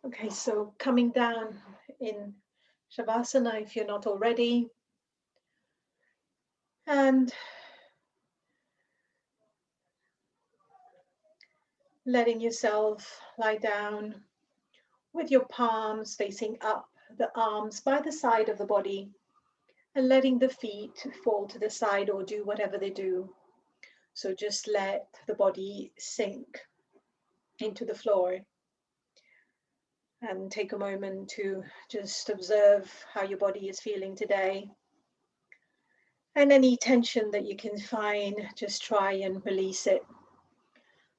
Okay, so coming down in Shavasana if you're not already, and letting yourself lie down with your palms facing up, the arms by the side of the body, and letting the feet fall to the side or do whatever they do. So just let the body sink into the floor and take a moment to just observe how your body is feeling today. And any tension that you can find, just try and release it.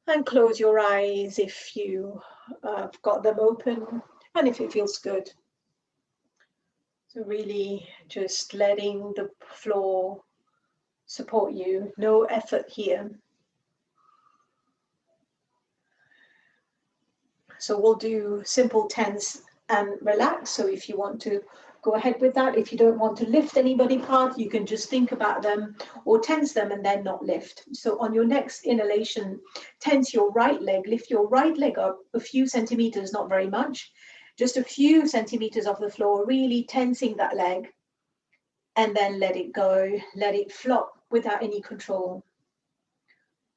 And close your eyes if you have got them open and if it feels good. So really just letting the floor support you, no effort here. So we'll do simple tense and relax. So if you want to go ahead with that, if you don't want to lift any body part, you can just think about them or tense them and then not lift. So on your next inhalation, tense your right leg, lift your right leg up a few centimeters, not very much, just a few centimeters off the floor, really tensing that leg, and then let it go, let it flop without any control.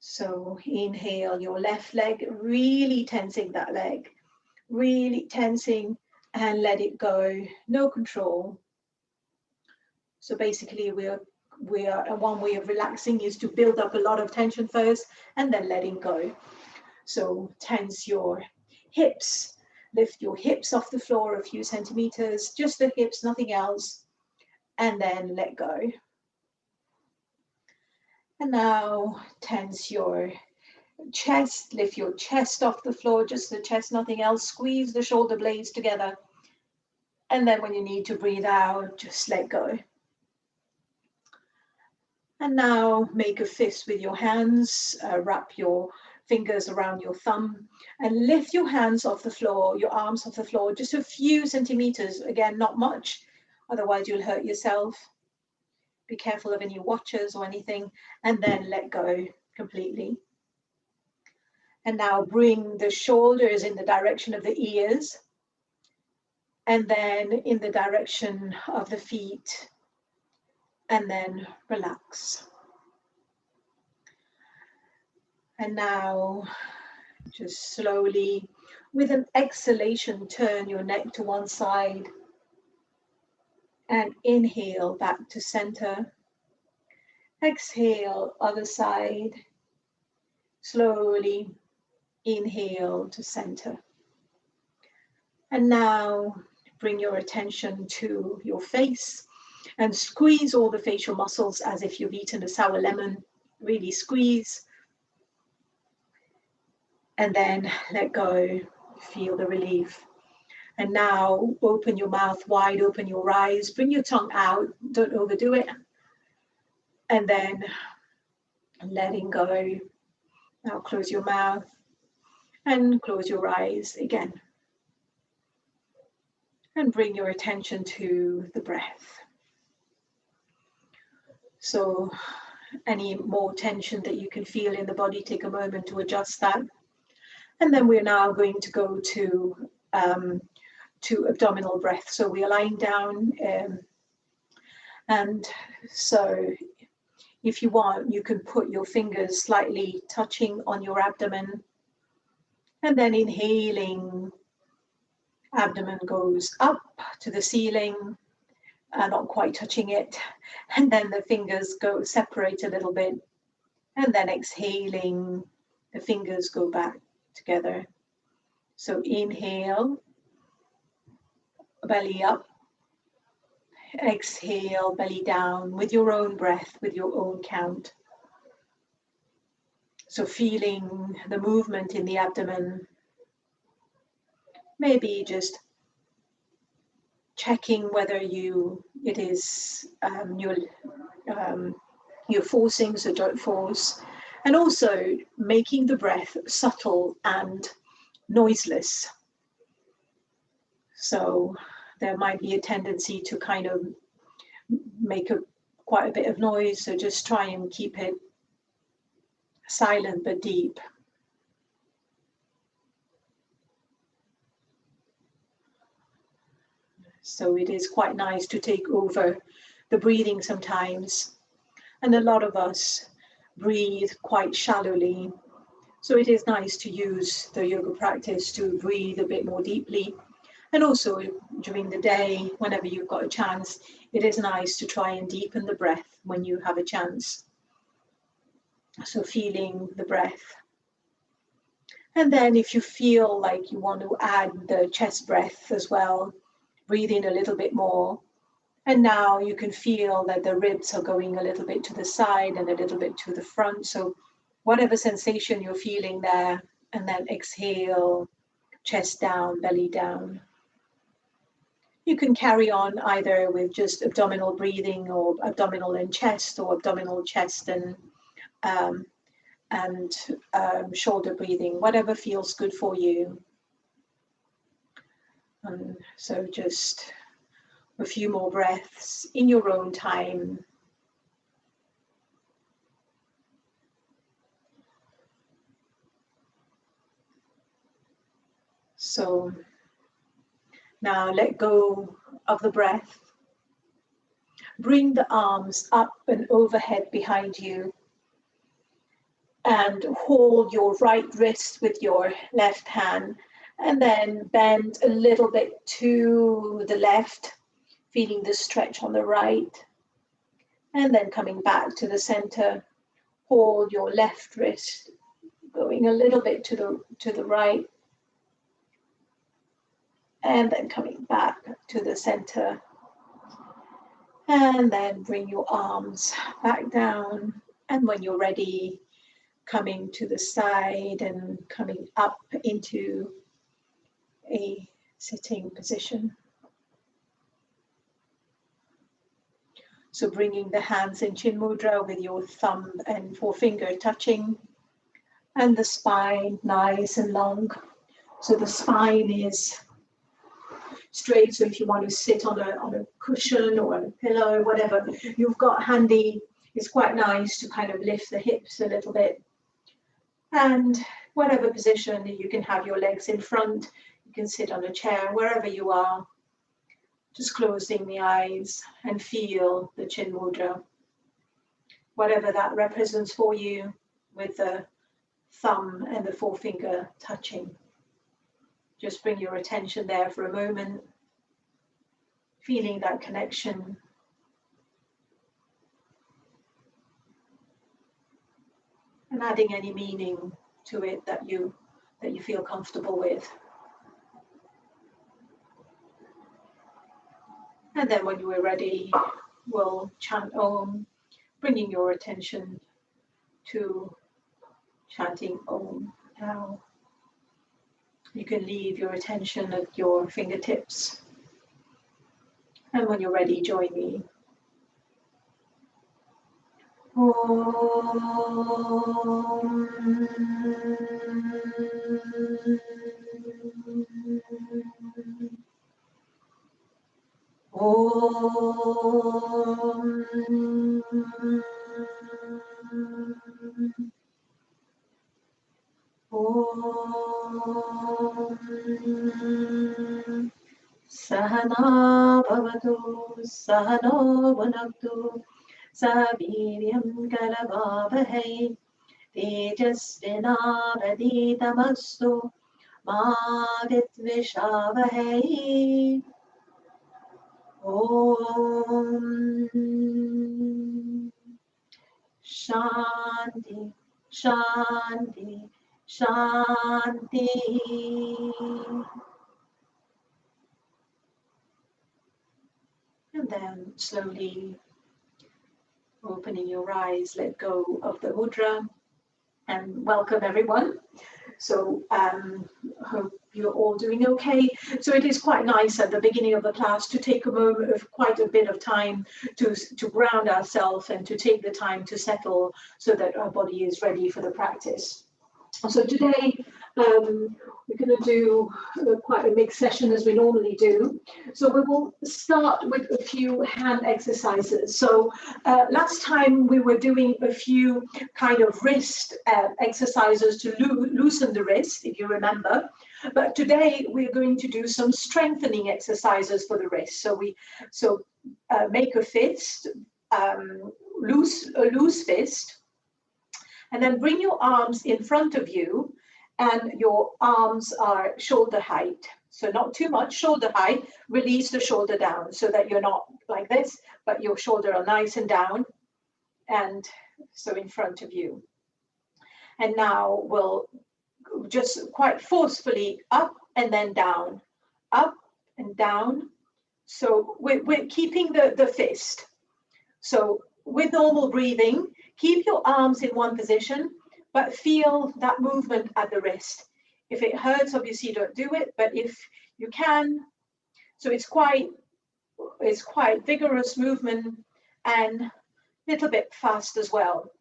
So inhale your left leg, really tensing that leg, really tensing, and let it go, no control. So basically we are one way of relaxing is to build up a lot of tension first and then letting go. So tense your hips, lift your hips off the floor a few centimeters, just the hips, nothing else, and then let go. And now tense your chest, lift your chest off the floor, just the chest, nothing else. Squeeze the shoulder blades together. And then when you need to breathe out, just let go. And now make a fist with your hands, wrap your fingers around your thumb and lift your hands off the floor, your arms off the floor, just a few centimeters. Again, not much, otherwise you'll hurt yourself. Be careful of any watches or anything, and then let go completely. And now bring the shoulders in the direction of the ears and then in the direction of the feet, and then relax. And now just slowly, with an exhalation, turn your neck to one side and inhale back to center. Exhale, other side. Slowly inhale to center. And now bring your attention to your face and squeeze all the facial muscles as if you've eaten a sour lemon. Really squeeze. And then let go. Feel the relief. And now open your mouth wide, open your eyes, bring your tongue out, don't overdo it. And then letting go. Now close your mouth and close your eyes again. And bring your attention to the breath. So any more tension that you can feel in the body, take a moment to adjust that. And then we're now going to go to abdominal breath. So we are lying down, and so if you want, you can put your fingers slightly touching on your abdomen, and then inhaling, abdomen goes up to the ceiling, not quite touching it, and then the fingers go separate a little bit, and then exhaling, the fingers go back together. So inhale, belly up, exhale, belly down with your own breath, with your own count. So feeling the movement in the abdomen, maybe just checking whether it is you're forcing, so don't force, and also making the breath subtle and noiseless. So there might be a tendency to kind of make quite a bit of noise, so just try and keep it silent but deep. So it is quite nice to take over the breathing sometimes. And a lot of us breathe quite shallowly. So it is nice to use the yoga practice to breathe a bit more deeply. And also during the day, whenever you've got a chance, it is nice to try and deepen the breath when you have a chance. So feeling the breath. And then if you feel like you want to add the chest breath as well, breathe in a little bit more. And now you can feel that the ribs are going a little bit to the side and a little bit to the front. So whatever sensation you're feeling there, and then exhale, chest down, belly down. You can carry on either with just abdominal breathing or abdominal and chest, or abdominal, chest and shoulder breathing, whatever feels good for you. And so just a few more breaths in your own time. So now let go of the breath. Bring the arms up and overhead behind you. And hold your right wrist with your left hand. And then bend a little bit to the left, feeling the stretch on the right. And then coming back to the center. Hold your left wrist, going a little bit to the right. And then coming back to the center. And then bring your arms back down. And when you're ready, coming to the side and coming up into a sitting position. So bringing the hands in Chin Mudra with your thumb and forefinger touching, and the spine nice and long. So the spine is straight. So if you want to sit on a cushion or a pillow, whatever you've got handy, it's quite nice to kind of lift the hips a little bit. And whatever position, you can have your legs in front, you can sit on a chair, wherever you are, just closing the eyes and feel the Chin Mudra, whatever that represents for you, with the thumb and the forefinger touching. Just bring your attention there for a moment, feeling that connection. And adding any meaning to it that you feel comfortable with. And then when you are ready, we'll chant Om, bringing your attention to chanting Om now. You can leave your attention at your fingertips. And when you're ready, join me. Sahana bhavatu, sahano bhunaktu, saviryam karavavahai, tejasvinavaditamastu, ma vidvishavahai. Om Shanti, Shanti, Shanti. And then slowly opening your eyes, let go of the mudra, and welcome everyone. So hope you're all doing okay. So it is quite nice at the beginning of the class to take a moment of quite a bit of time to ground ourselves and to take the time to settle so that our body is ready for the practice. So today We're going to do quite a mixed session as we normally do. So we will start with a few hand exercises. So last time we were doing a few kind of wrist exercises to loosen the wrist, if you remember. But today we're going to do some strengthening exercises for the wrist. So make a fist, a loose fist, and then bring your arms in front of you, and your arms are shoulder height. So not too much shoulder height. Release the shoulder down so that you're not like this, but your shoulder are nice and down, and so in front of you. And now we'll just quite forcefully up and then down, up and down. So we're keeping the fist. So with normal breathing, keep your arms in one position, but feel that movement at the wrist. If it hurts, obviously don't do it, but if you can, so it's quite vigorous movement and a little bit fast as well.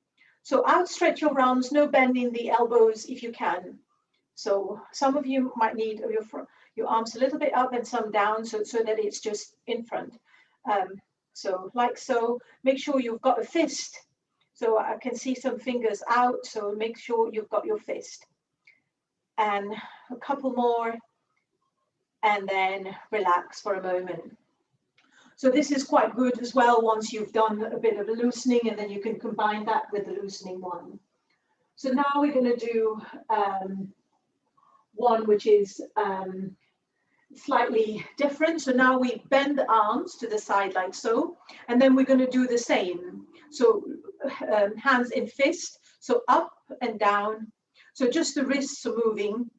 So outstretch your arms, no bending the elbows if you can. So some of you might need your arms a little bit up and some down, so that it's just in front. So like so, make sure you've got a fist. So I can see some fingers out, so make sure you've got your fist. And a couple more, and then relax for a moment. So this is quite good as well once you've done a bit of a loosening, and then you can combine that with the loosening one. So now we're going to do one which is slightly different. So now we bend the arms to the side like so, and then we're going to do the same. So hands in fist, so up and down. So just the wrists are moving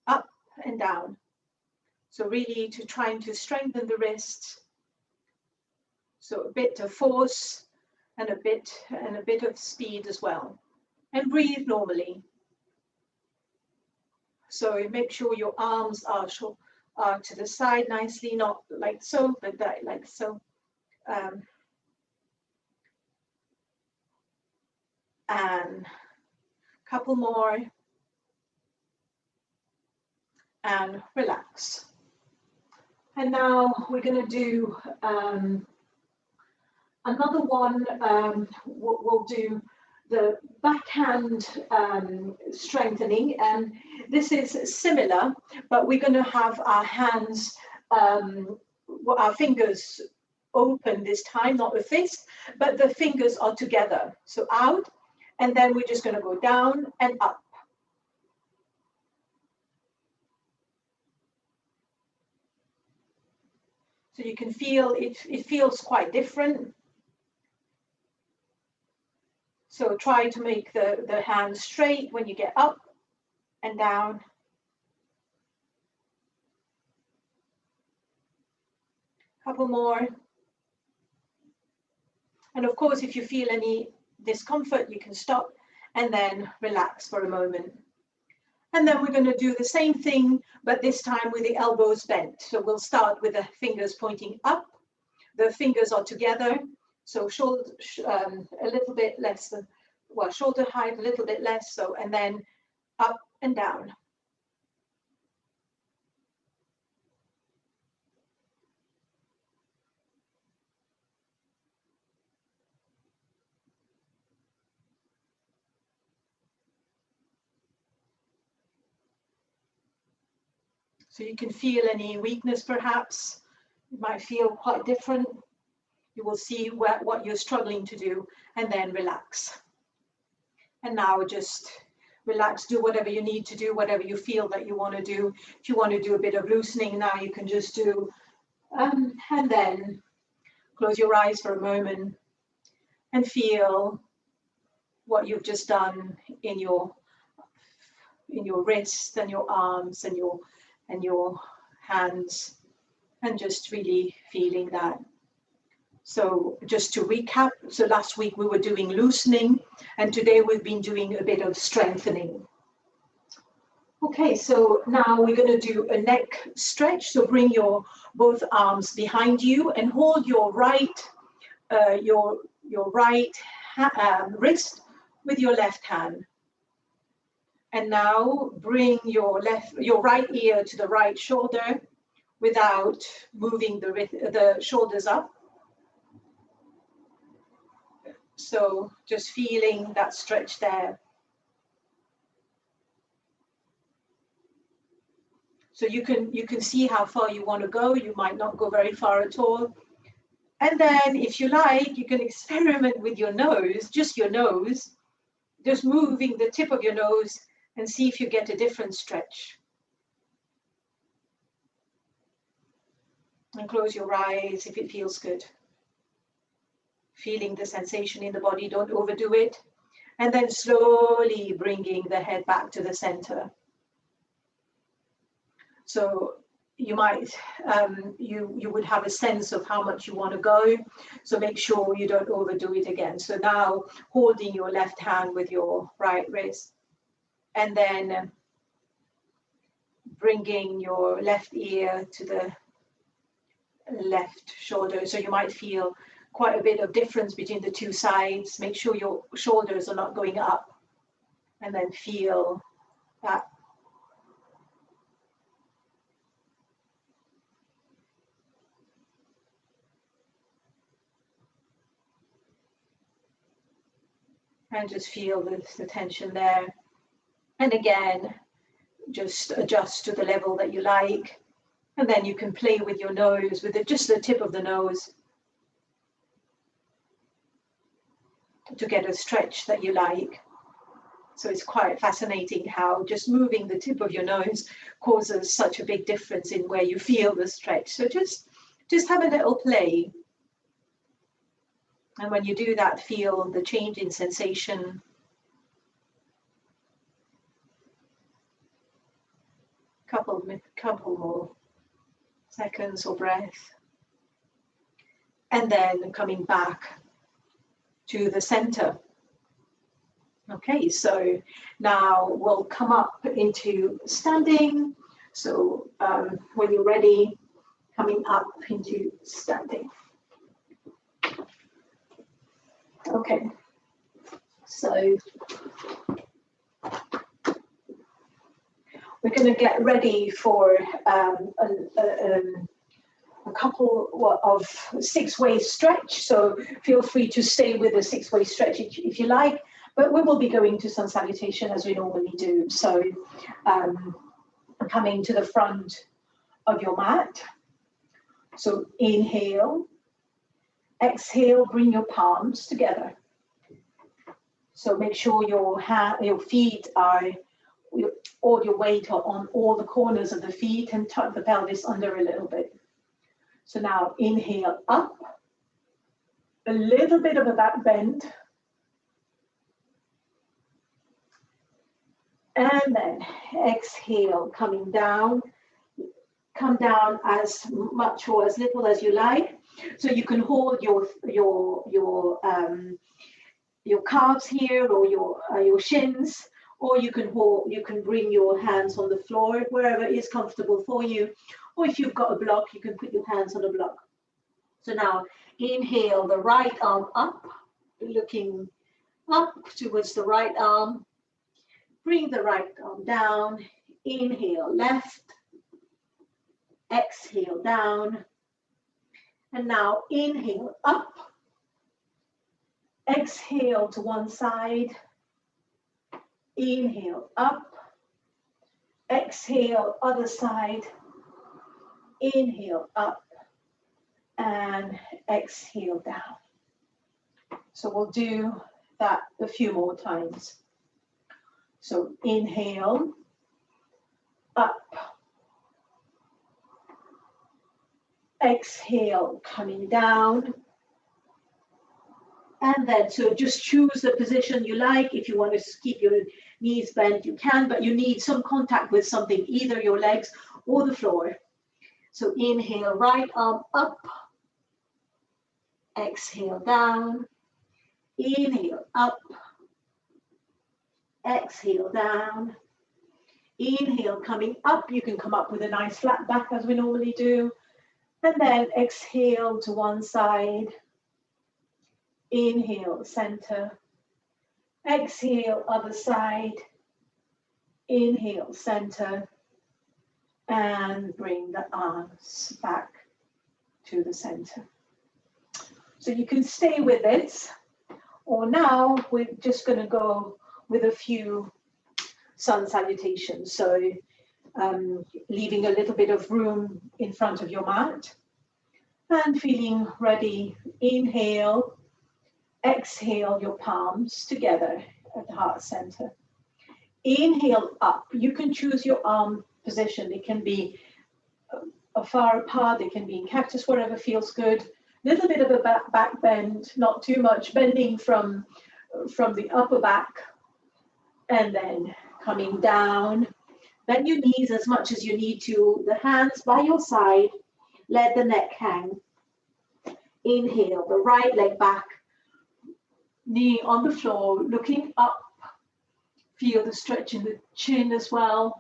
up and down. So really trying to strengthen the wrists. So a bit of force and a bit of speed as well. And breathe normally. So make sure your arms are to the side nicely, not like so, but like so. And a couple more. And relax. And now we're going to do another one. We'll do the backhand strengthening, and this is similar, but we're going to have our hands, our fingers open this time, not the fist, but the fingers are together. So out, and then we're just going to go down and up. So you can feel it feels quite different. So try to make the hands straight when you get up and down. Couple more. And of course, if you feel any discomfort, you can stop and then relax for a moment. And then we're going to do the same thing, but this time with the elbows bent. So we'll start with the fingers pointing up. The fingers are together. So shoulder a little bit less than, well, shoulder height a little bit less. So, and then up and down. So you can feel any weakness perhaps. You might feel quite different. You will see what you're struggling to do, and then relax. And now just relax, do whatever you need to do, whatever you feel that you want to do. If you want to do a bit of loosening now, you can just do, and then close your eyes for a moment and feel what you've just done in your wrists and your arms and your hands, and just really feeling that. So just to recap, so last week we were doing loosening, and today we've been doing a bit of strengthening. Okay, so now we're going to do a neck stretch. So bring your both arms behind you and hold your right wrist with your left hand. And now bring your right ear to the right shoulder without moving the shoulders up. So just feeling that stretch there. So you can see how far you want to go. You might not go very far at all. And then if you like, you can experiment with your nose, just moving the tip of your nose and see if you get a different stretch. And close your eyes if it feels good. Feeling the sensation in the body, don't overdo it. And then slowly bringing the head back to the center. So you might, you would have a sense of how much you want to go. So make sure you don't overdo it again. So now holding your left hand with your right wrist, and then bringing your left ear to the left shoulder. So you might feel quite a bit of difference between the two sides. Make sure your shoulders are not going up, and then feel that. And just feel the tension there. And again, just adjust to the level that you like. And then you can play with your nose, with just the tip of the nose, to get a stretch that you like. So it's quite fascinating how just moving the tip of your nose causes such a big difference in where you feel the stretch. So just have a little play. And when you do that, feel the change in sensation. Couple more seconds or breath. And then coming back to the center. Okay, so now we'll come up into standing. So when you're ready, coming up into standing. Okay, so we're going to get ready for a couple of 6-way stretch. So feel free to stay with the 6-way stretch if you like, but we will be going to sun salutation as we normally do. So coming to the front of your mat. So inhale. Exhale, bring your palms together. So make sure your feet are, all your weight are on all the corners of the feet, and tuck the pelvis under a little bit. So now inhale up, a little bit of a back bend. And then exhale, coming down. Come down as much or as little as you like. So you can hold your calves here, or your shins, or you can bring your hands on the floor, wherever is comfortable for you. Or if you've got a block, you can put your hands on a block. So now inhale the right arm up, looking up towards the right arm. Bring the right arm down. Inhale left. Exhale down. And now inhale up. Exhale to one side. Inhale up. Exhale other side. Inhale up. And exhale down. So we'll do that a few more times. So inhale up. Exhale, coming down. And then, so just choose the position you like. If you want to keep your knees bent, you can, but you need some contact with something, either your legs or the floor. So inhale, right arm up. Exhale down. Inhale up. Exhale down. Inhale, coming up. You can come up with a nice flat back as we normally do. And then exhale to one side. Inhale, center. Exhale, other side. Inhale, center, and bring the arms back to the center. So you can stay with this, or now we're just going to go with a few sun salutations. So leaving a little bit of room in front of your mat and feeling ready. Inhale, exhale your palms together at the heart center. Inhale up. You can choose your arm position. It can be far apart, it can be in cactus, whatever feels good. Little bit of a back bend, not too much, bending from the upper back, and then coming down. Bend your knees as much as you need to. The hands by your side, let the neck hang. Inhale, the right leg back, knee on the floor, looking up. Feel the stretch in the chin as well.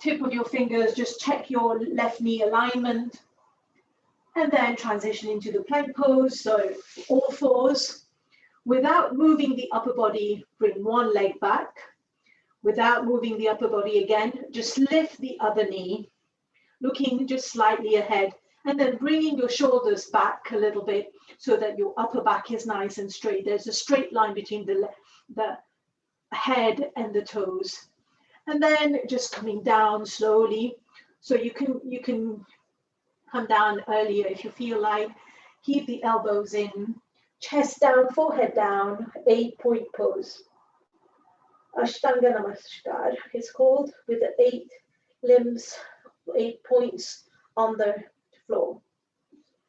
Tip of your fingers, just check your left knee alignment. And then transition into the plank pose. So all fours. Without moving the upper body, bring one leg back. Without moving the upper body again, just lift the other knee, looking just slightly ahead, and then bringing your shoulders back a little bit so that your upper back is nice and straight. There's a straight line between the head and the toes. And then just coming down slowly. So you can come down earlier if you feel like. Keep the elbows in, chest down, forehead down, 8-point pose. Ashtanga Namaskar is called, with the 8 limbs, 8 points on the floor.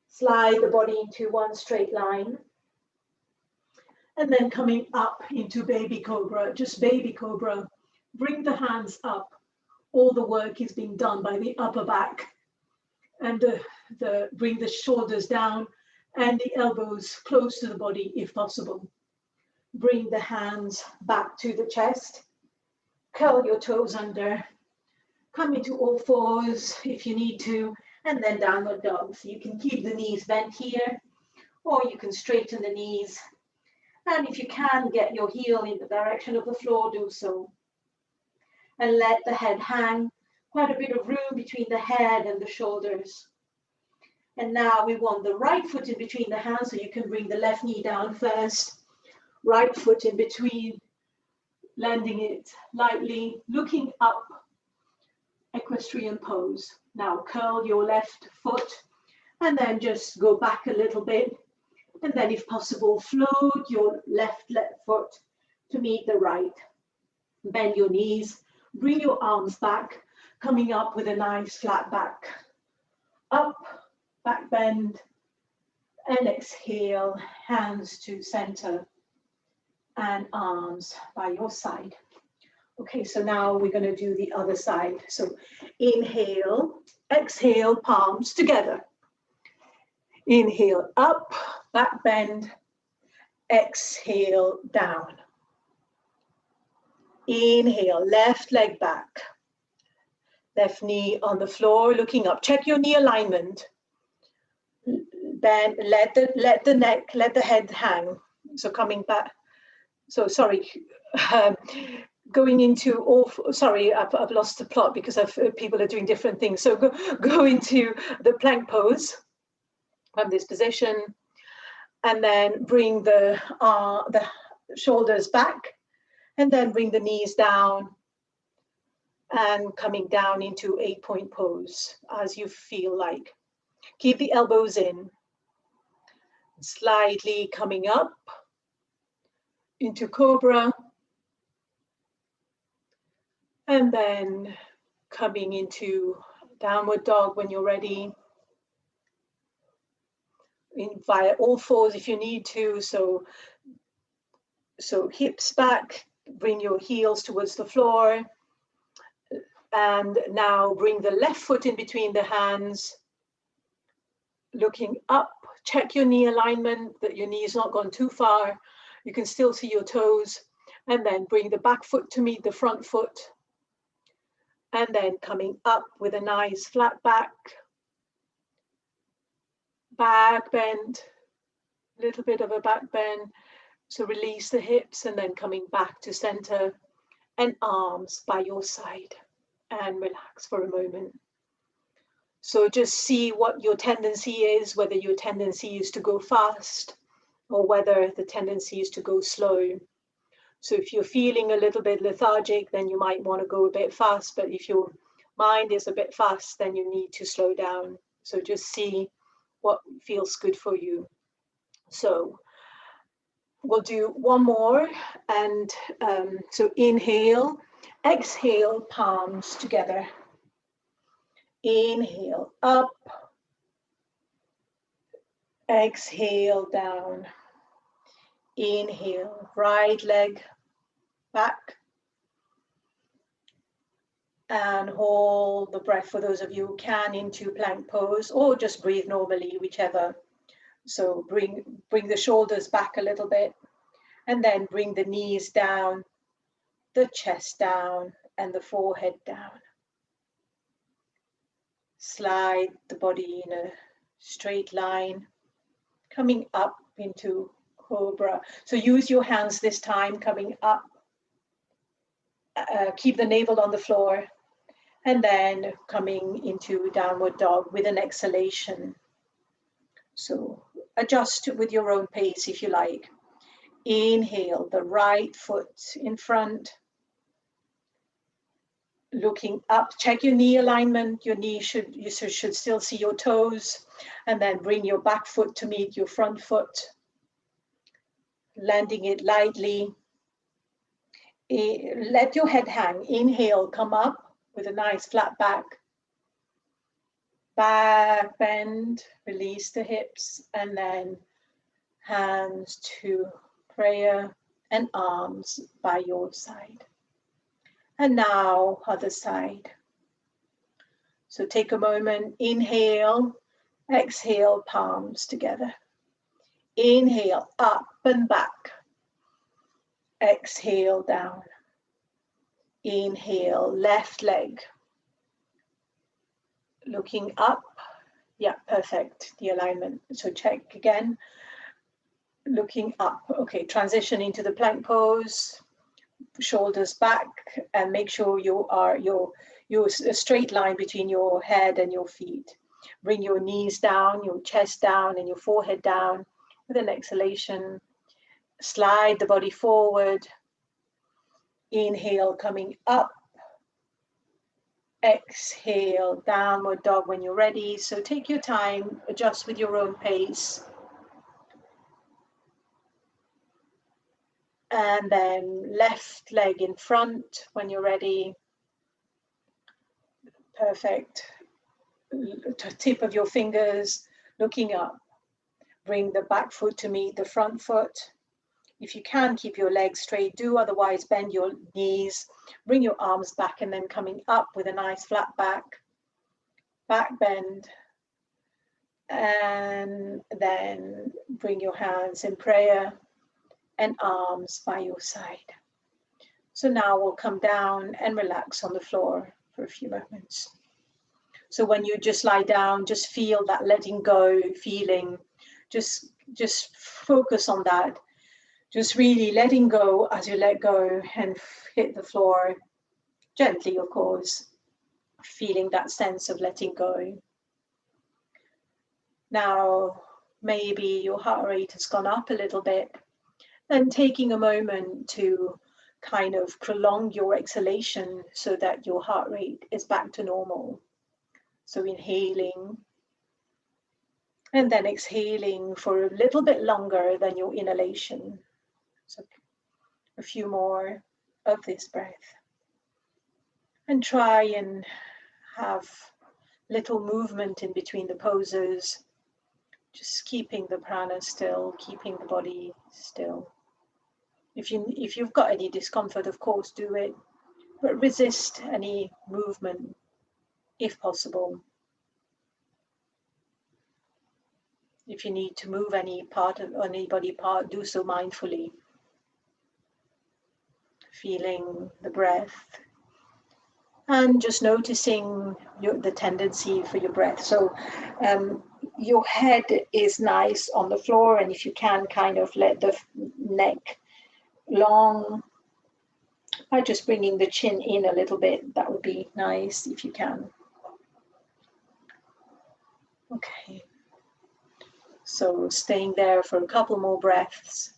Slide the body into one straight line. And then coming up into baby cobra, just baby cobra. Bring the hands up. All the work is being done by the upper back. And bring the shoulders down and the elbows close to the body if possible. Bring the hands back to the chest. Curl your toes under. Come into all fours if you need to, and then downward dog. So you can keep the knees bent here, or you can straighten the knees. And if you can get your heel in the direction of the floor, do so. And let the head hang. Quite a bit of room between the head and the shoulders. And now we want the right foot in between the hands, so you can bring the left knee down first. Right foot in between, landing it lightly, looking up, equestrian pose. Now curl your left foot and then just go back a little bit. And then if possible, float your left foot to meet the right. Bend your knees, bring your arms back, coming up with a nice flat back. Up, back bend, and exhale, hands to center and arms by your side. Okay, so now we're going to do the other side. So inhale, exhale, palms together. Inhale up, back bend, exhale down. Inhale, left leg back. Left knee on the floor, looking up. Check your knee alignment. Then let the head hang. So coming back. So sorry, going into all. Sorry, I've lost the plot because people are doing different things. So go into the plank pose from this position, and then bring the shoulders back, and then bring the knees down. And coming down into 8-point pose as you feel like. Keep the elbows in. Slightly coming up into cobra. And then coming into downward dog when you're ready. Via all fours if you need to. So hips back, bring your heels towards the floor. And now bring the left foot in between the hands, looking up. Check your knee alignment, that your knee is not gone too far. You can still see your toes. And then bring the back foot to meet the front foot. And then coming up with a nice flat back. Back bend, little bit of a back bend. So release the hips and then coming back to center and arms by your side, and relax for a moment. So just see what your tendency is, whether your tendency is to go fast or whether the tendency is to go slow. So if you're feeling a little bit lethargic, then you might want to go a bit fast, but if your mind is a bit fast, then you need to slow down. So just see what feels good for you. So we'll do one more, and so inhale, exhale, palms together. Inhale up, exhale down. Inhale, right leg back, and hold the breath for those of you who can into plank pose, or just breathe normally, whichever. So bring the shoulders back a little bit, and then bring the knees down, the chest down, and the forehead down. Slide the body in a straight line, coming up into cobra. So use your hands this time, coming up. Keep the navel on the floor, and then coming into downward dog with an exhalation. So adjust with your own pace if you like. Inhale, the right foot in front, looking up. Check your knee alignment. Your knee should still see your toes, and then bring your back foot to meet your front foot, landing it lightly. Let your head hang. Inhale, come up with a nice flat back. Back bend, release the hips, and then hands to prayer and arms by your side. And now other side. So take a moment, inhale, exhale, palms together. Inhale, up and back. Exhale, down. Inhale, left leg. Looking up. Yeah, perfect, the alignment. So check again. Looking up. Okay, transition into the plank pose. Shoulders back, and make sure you're a straight line between your head and your feet. Bring your knees down, your chest down, and your forehead down. With an exhalation, slide the body forward. Inhale, coming up. Exhale, downward dog when you're ready. So take your time, adjust with your own pace. And then left leg in front when you're ready. Perfect. Tip of your fingers looking up. Bring the back foot to meet the front foot. If you can, keep your legs straight, do, otherwise bend your knees, bring your arms back, and then coming up with a nice flat back bend, and then bring your hands in prayer and arms by your side. So now we'll come down and relax on the floor for a few moments. So when you just lie down, just feel that letting go feeling, just focus on that. Just really letting go as you let go and hit the floor gently, of course, feeling that sense of letting go. Now, maybe your heart rate has gone up a little bit, then taking a moment to kind of prolong your exhalation so that your heart rate is back to normal. So inhaling and then exhaling for a little bit longer than your inhalation. So a few more of this breath. And try and have little movement in between the poses, just keeping the prana still, keeping the body still. If you've got any discomfort, of course, do it, but resist any movement if possible. If you need to move any part of any body part, do so mindfully. Feeling the breath and just noticing the tendency for your breath. So your head is nice on the floor, and if you can, kind of let the neck long, by just bringing the chin in a little bit. That would be nice if you can. Okay. So staying there for a couple more breaths.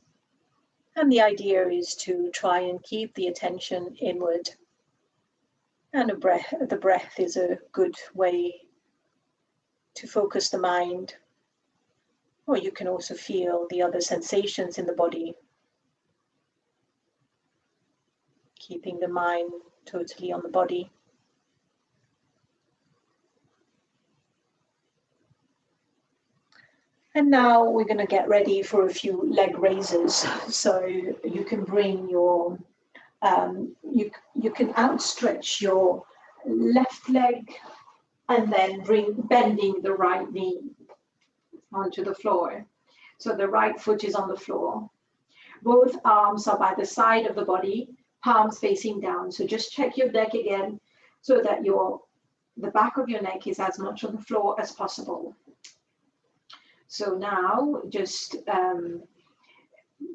And the idea is to try and keep the attention inward. And the breath is a good way to focus the mind. Or you can also feel the other sensations in the body. Keeping the mind totally on the body. And now we're going to get ready for a few leg raises. So you can bring your, you can outstretch your left leg and then bending the right knee onto the floor. So the right foot is on the floor. Both arms are by the side of the body, palms facing down. So just check your neck again so that the back of your neck is as much on the floor as possible. So now just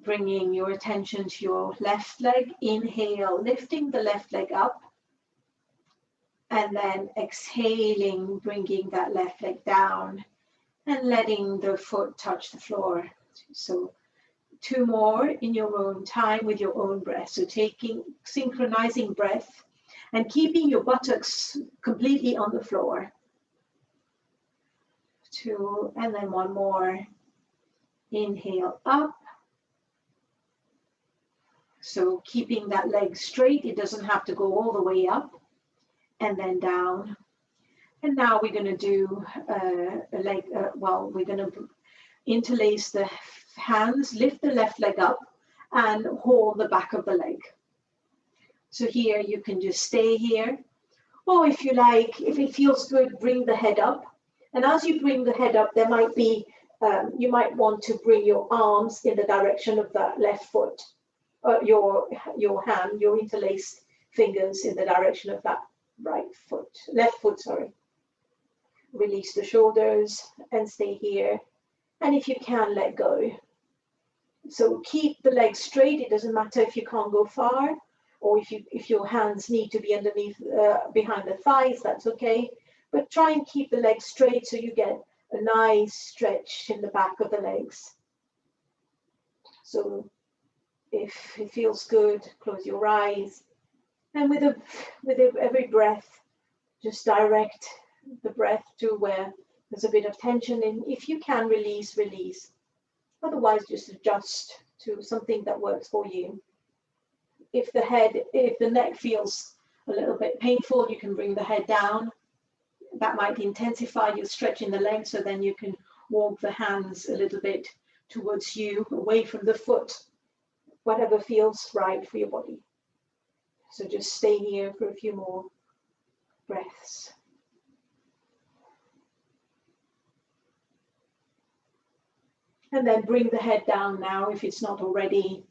bringing your attention to your left leg. Inhale, lifting the left leg up. And then exhaling, bringing that left leg down and letting the foot touch the floor. So 2 more in your own time with your own breath. So synchronizing breath and keeping your buttocks completely on the floor. 2, and then 1 more. Inhale up. So keeping that leg straight, it doesn't have to go all the way up, and then down. And now we're going to do we're going to interlace the hands, lift the left leg up, and hold the back of the leg. So here you can just stay here, or if you like, if it feels good, bring the head up. And as you bring the head up, there might be, you might want to bring your arms in the direction of that left foot, your hand, your interlaced fingers in the direction of that left foot, sorry. Release the shoulders and stay here. And if you can, let go. So keep the legs straight. It doesn't matter if you can't go far, or if your hands need to be underneath, behind the thighs, that's okay. But try and keep the legs straight so you get a nice stretch in the back of the legs. So if it feels good, close your eyes. And with every breath, just direct the breath to where there's a bit of tension in. If you can, release. Otherwise, just adjust to something that works for you. If the neck feels a little bit painful, you can bring the head down. That might intensify your stretch in the legs, so then you can walk the hands a little bit towards you, away from the foot, whatever feels right for your body. So just stay here for a few more breaths. And then bring the head down now if it's not already.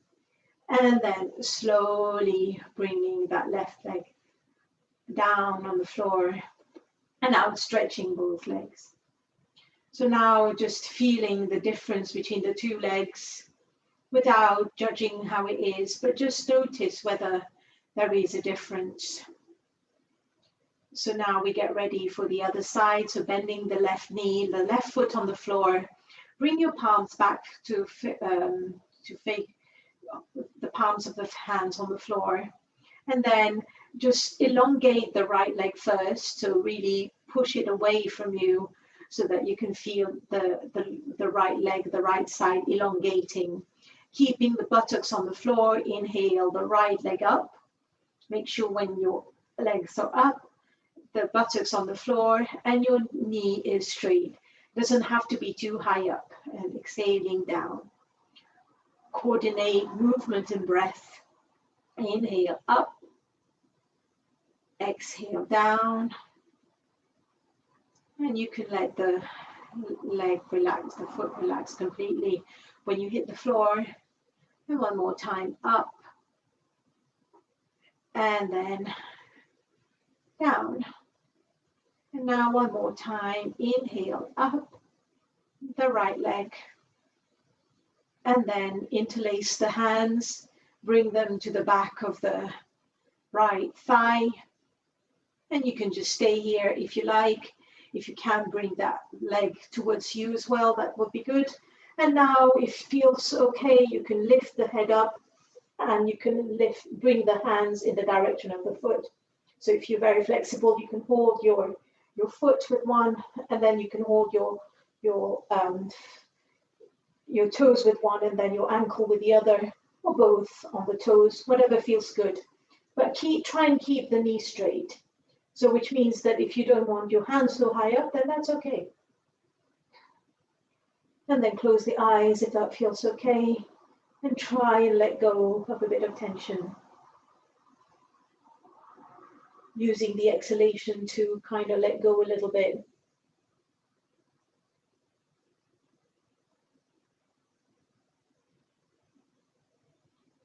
And then slowly bringing that left leg down on the floor and outstretching both legs. So now just feeling the difference between the 2 legs without judging how it is, but just notice whether there is a difference. So now we get ready for the other side. So bending the left knee, the left foot on the floor. Bring your palms back to face the palms of the hands on the floor. And then just elongate the right leg first. So really push it away from you so that you can feel the right leg, the right side elongating. Keeping the buttocks on the floor. Inhale the right leg up. Make sure when your legs are up, the buttocks on the floor and your knee is straight. Doesn't have to be too high up. And exhaling down. Coordinate movement and breath. Inhale up. Exhale down. And you can let the leg relax, the foot relax completely when you hit the floor. And one more time, up. And then down. And now one more time, inhale up the right leg. And then interlace the hands, bring them to the back of the right thigh. And you can just stay here if you like. If you can bring that leg towards you as well, that would be good. And now if it feels okay, you can lift the head up and you can bring the hands in the direction of the foot. So if you're very flexible, you can hold your foot with one, and then you can hold your toes with one, and then your ankle with the other, or both on the toes, whatever feels good. But try and keep the knee straight. So which means that if you don't want your hands so high up, then that's okay. And then close the eyes if that feels okay, and try and let go of a bit of tension. Using the exhalation to kind of let go a little bit.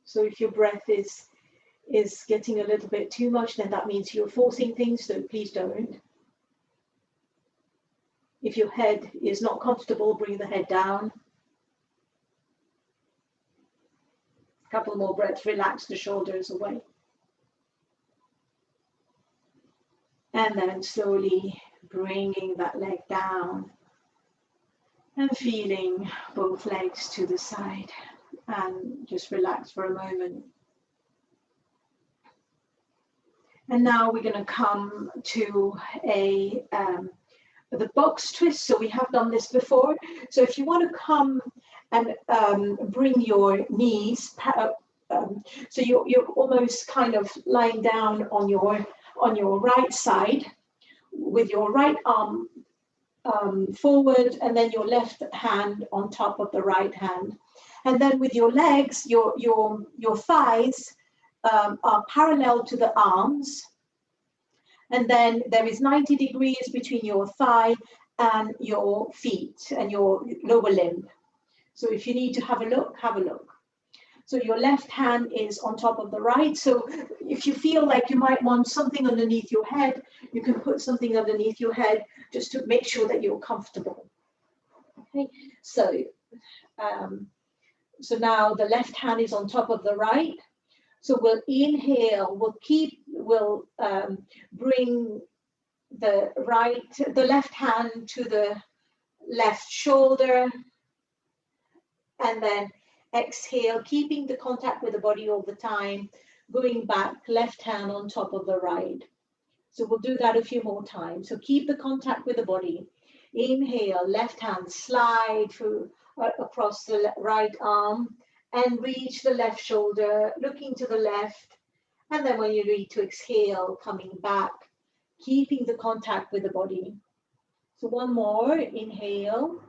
So if your breath is getting a little bit too much, then that means you're forcing things, so please don't. If your head is not comfortable, bring the head down. A couple more breaths, relax the shoulders away. And then slowly bringing that leg down and feeling both legs to the side, and just relax for a moment. And now we're going to come to the box twist. So we have done this before. So if you want to come and bring your knees, so you're almost kind of lying down on your right side with your right arm forward, and then your left hand on top of the right hand. And then with your legs, your thighs are parallel to the arms, and then there is 90 degrees between your thigh and your feet and your lower limb. So if you need to have a look, have a look. So your left hand is on top of the right. So if you feel like you might want something underneath your head, you can put something underneath your head just to make sure that you're comfortable. Okay, so now the left hand is on top of the right. So we'll inhale, we'll bring the left hand to the left shoulder, and then exhale, keeping the contact with the body all the time, going back, left hand on top of the right. So we'll do that a few more times. So keep the contact with the body. Inhale, left hand, slide through across the right arm and reach the left shoulder, looking to the left. And then when you're ready to exhale, coming back, keeping the contact with the body. So one more, inhale,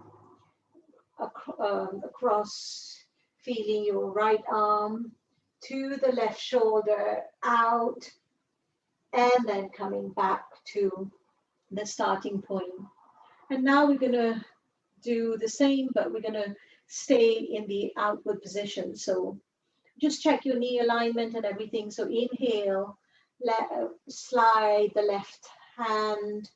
across, feeling your right arm to the left shoulder, out, and then coming back to the starting point. And now we're going to do the same, but we're going to stay in the outward position. So just check your knee alignment and everything. So inhale, slide the left hand,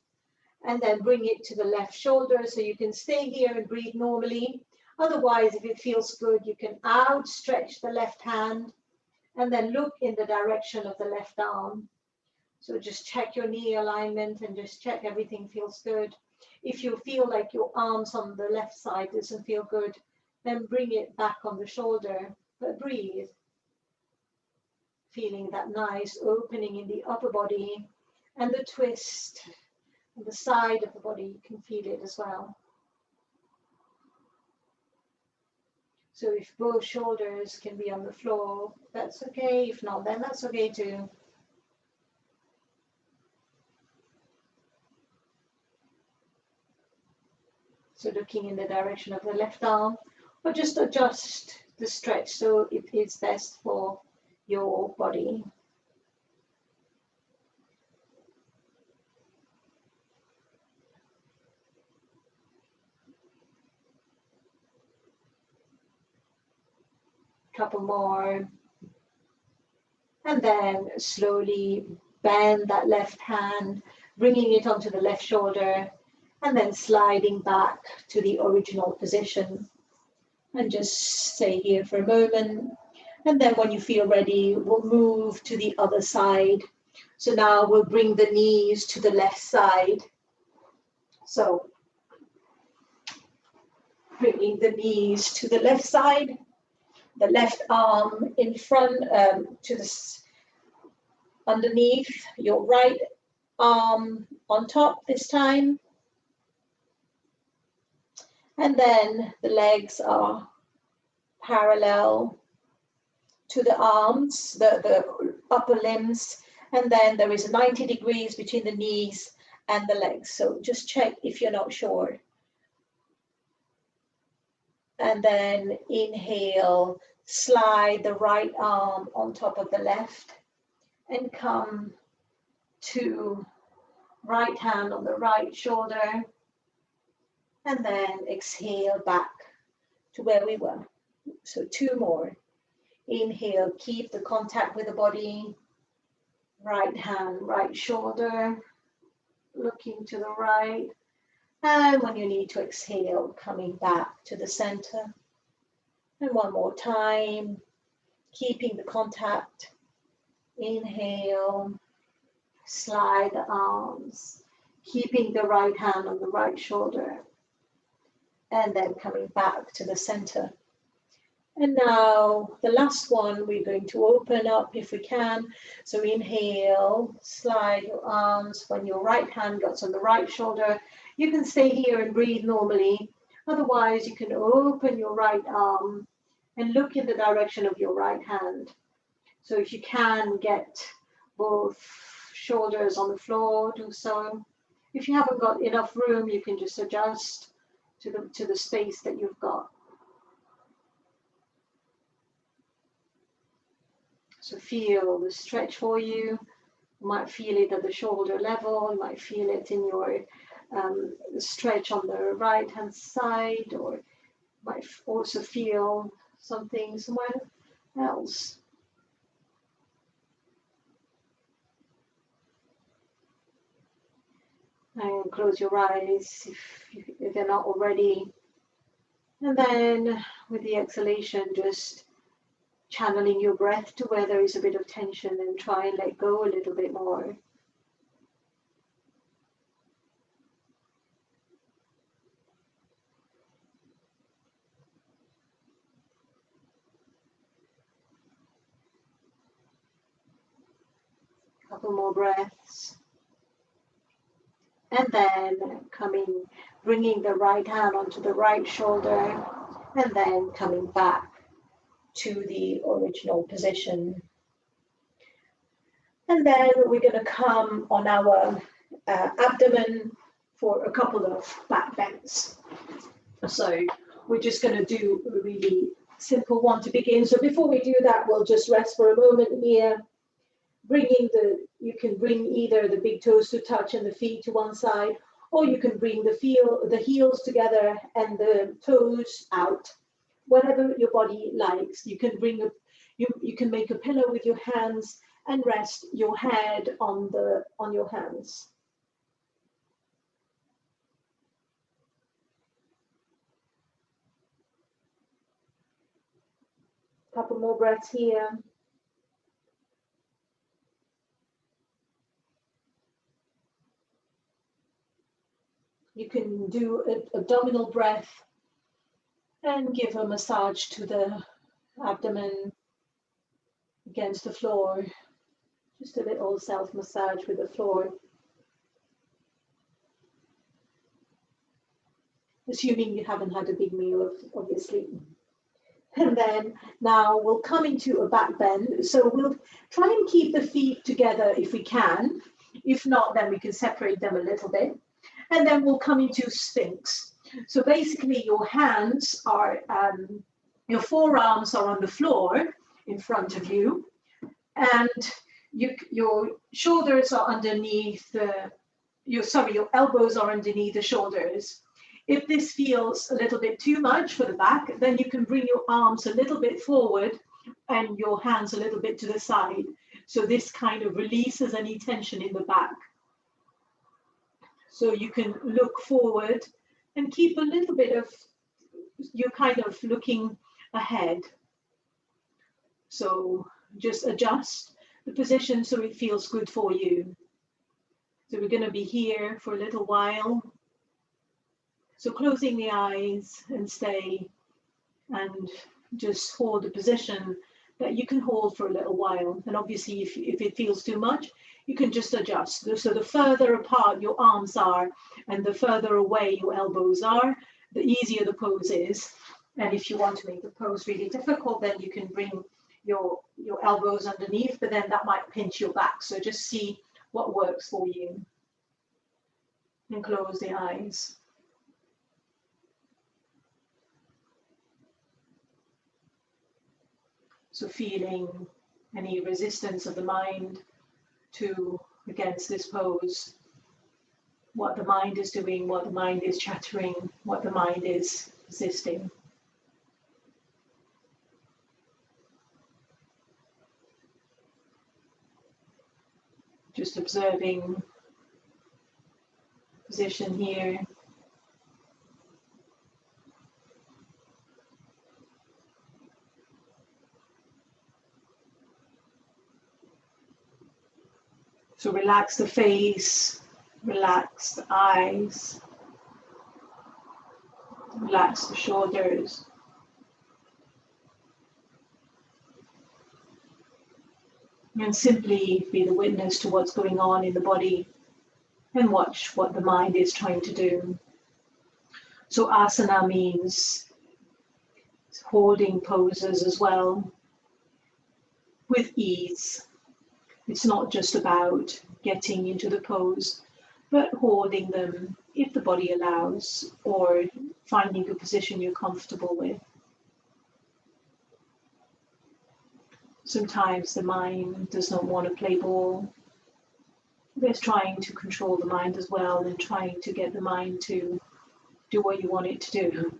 and then bring it to the left shoulder. So you can stay here and breathe normally. Otherwise, if it feels good, you can outstretch the left hand and then look in the direction of the left arm. So just check your knee alignment and just check everything feels good. If you feel like your arms on the left side doesn't feel good, then bring it back on the shoulder, but breathe. Feeling that nice opening in the upper body and the twist on the side of the body, you can feel it as well. So if both shoulders can be on the floor, that's okay. If not, then that's okay too. So looking in the direction of the left arm, or just adjust the stretch so it is best for your body. Couple more. And then slowly bend that left hand, bringing it onto the left shoulder, and then sliding back to the original position. And just stay here for a moment. And then when you feel ready, we'll move to the other side. So now we'll bring the knees to the left side. So bringing the knees to the left side, the left arm in front to the underneath, your right arm on top this time. And then the legs are parallel to the arms, the upper limbs. And then there is 90 degrees between the knees and the legs. So just check if you're not sure. And then inhale, slide the right arm on top of the left and come to right hand on the right shoulder. And then exhale back to where we were. So 2 more. Inhale, keep the contact with the body. Right hand, right shoulder, looking to the right. And when you need to exhale, coming back to the center. And one more time, keeping the contact. Inhale, slide the arms, keeping the right hand on the right shoulder. And then coming back to the center. And now the last one, we're going to open up if we can. So inhale, slide your arms. When your right hand gets on the right shoulder, you can stay here and breathe normally. Otherwise, you can open your right arm and look in the direction of your right hand. So if you can get both shoulders on the floor, do so. If you haven't got enough room, you can just adjust to the space that you've got. So feel the stretch for you. You might feel it at the shoulder level. You might feel it in your stretch on the right hand side, or you might also feel something somewhere else. And close your eyes if they're not already. And then with the exhalation, just channeling your breath to where there is a bit of tension and try and let go a little bit more. Couple more breaths. And then bringing the right hand onto the right shoulder, and then coming back to the original position. And then we're going to come on our abdomen for a couple of back bends. So we're just going to do a really simple one to begin. So before we do that, we'll just rest for a moment here. You can bring either the big toes to touch and the feet to one side, or you can bring the heels together and the toes out. Whatever your body likes. You can you can make a pillow with your hands and rest your head on your hands. Couple more breaths here. You can do an abdominal breath and give a massage to the abdomen against the floor. Just a little self-massage with the floor. Assuming you haven't had a big meal, obviously. And then now we'll come into a back bend. So we'll try and keep the feet together if we can. If not, then we can separate them a little bit. And then we'll come into Sphinx. So basically your hands are, your forearms are on the floor in front of you. And your shoulders are underneath, your elbows are underneath the shoulders. If this feels a little bit too much for the back, then you can bring your arms a little bit forward and your hands a little bit to the side. So this kind of releases any tension in the back. So you can look forward and keep a little bit of, you're kind of looking ahead. So just adjust the position so it feels good for you. So we're going to be here for a little while. So closing the eyes and stay and just hold the position that you can hold for a little while. And obviously if it feels too much, you can just adjust. So the further apart your arms are and the further away your elbows are, the easier the pose is. And if you want to make the pose really difficult, then you can bring your elbows underneath, but then that might pinch your back. So just see what works for you. And close the eyes. So feeling any resistance of the mind against this pose, what the mind is doing, what the mind is chattering, what the mind is resisting. Just observing position here. So relax the face, relax the eyes, relax the shoulders. And simply be the witness to what's going on in the body and watch what the mind is trying to do. So asana means holding poses as well with ease. It's not just about getting into the pose, but holding them if the body allows, or finding a position you're comfortable with. Sometimes the mind does not want to play ball. There's trying to control the mind as well and trying to get the mind to do what you want it to do.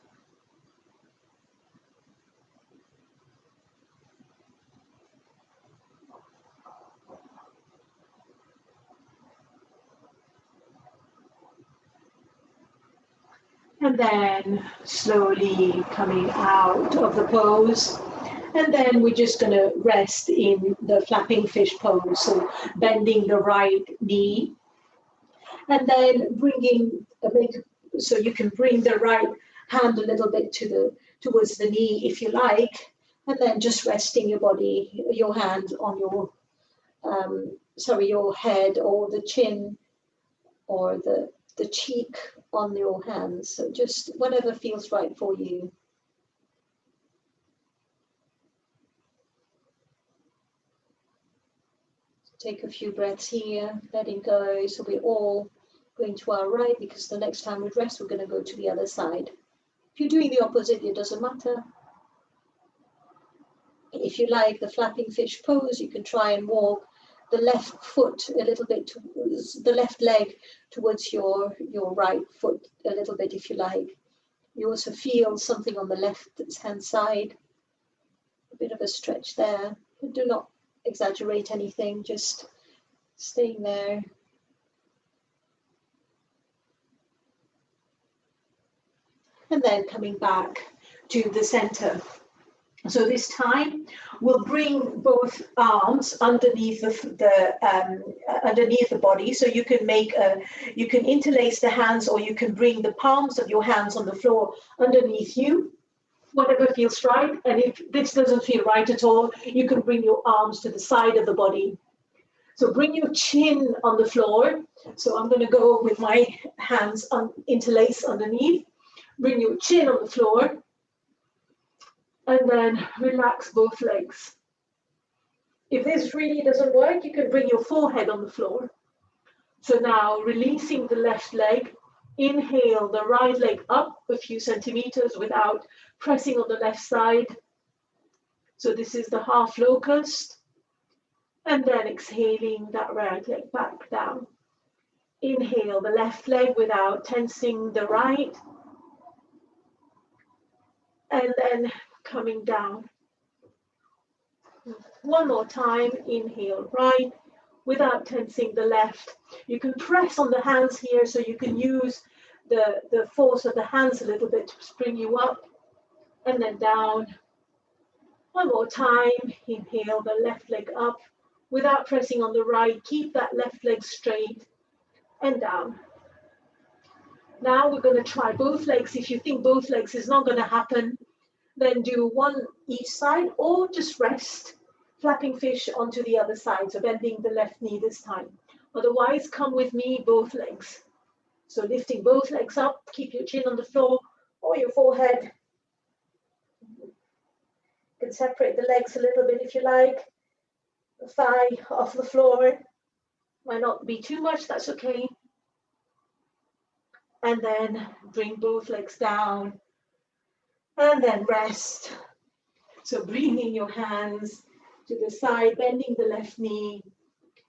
And then slowly coming out of the pose. And then we're just going to rest in the flapping fish pose. So bending the right knee. And then bringing, so you can bring the right hand a little bit towards the knee if you like. And then just resting your body, your hand on your, your head or the chin or the cheek on your hands. So just whatever feels right for you. Take a few breaths here, letting go. So we're all going to our right because the next time we rest, we're going to go to the other side. If you're doing the opposite, it doesn't matter. If you like the flapping fish pose, you can try and walk the left foot a little bit towards the left leg towards your right foot a little bit if you like. You also feel something on the left hand side, a bit of a stretch there. Do not exaggerate anything, just staying there. And then coming back to the center. So this time we'll bring both arms underneath underneath the body. So you can you can interlace the hands, or you can bring the palms of your hands on the floor underneath you, whatever feels right. And if this doesn't feel right at all, you can bring your arms to the side of the body. So bring your chin on the floor. So I'm going to go with my hands interlace underneath. Bring your chin on the floor. And then relax both legs. If this really doesn't work, you can bring your forehead on the floor. So now releasing the left leg, inhale the right leg up a few centimeters without pressing on the left side. So this is the half locust. And then exhaling that right leg back down. Inhale the left leg without tensing the right. And then coming down. One more time, inhale right without tensing the left. You can press on the hands here, so you can use the force of the hands a little bit to bring you up and then down. One more time, inhale the left leg up without pressing on the right. Keep that left leg straight and down. Now we're going to try both legs. If you think both legs is not going to happen, then do one each side or just rest, flapping fish onto the other side, so bending the left knee this time. Otherwise, come with me, both legs. So lifting both legs up, keep your chin on the floor or your forehead. You can separate the legs a little bit if you like. The thigh off the floor. Might not be too much, that's okay. And then bring both legs down and then rest. So bringing your hands to the side, bending the left knee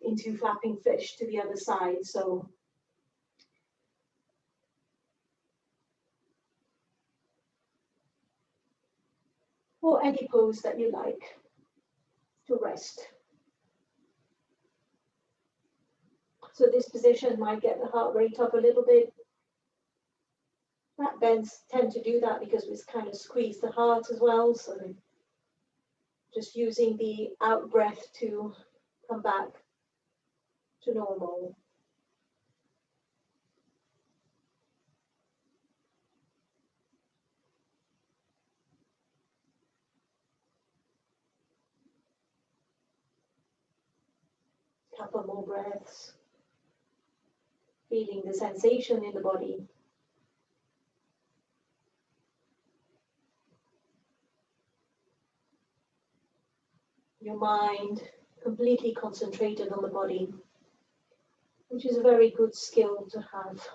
into flapping fish to the other side. So or any pose that you like to rest. So this position might get the heart rate up a little bit. Back bends tend to do that because we kind of squeeze the heart as well. So just using the out breath to come back to normal. Couple more breaths. Feeling the sensation in the body. Your mind completely concentrated on the body, which is a very good skill to have.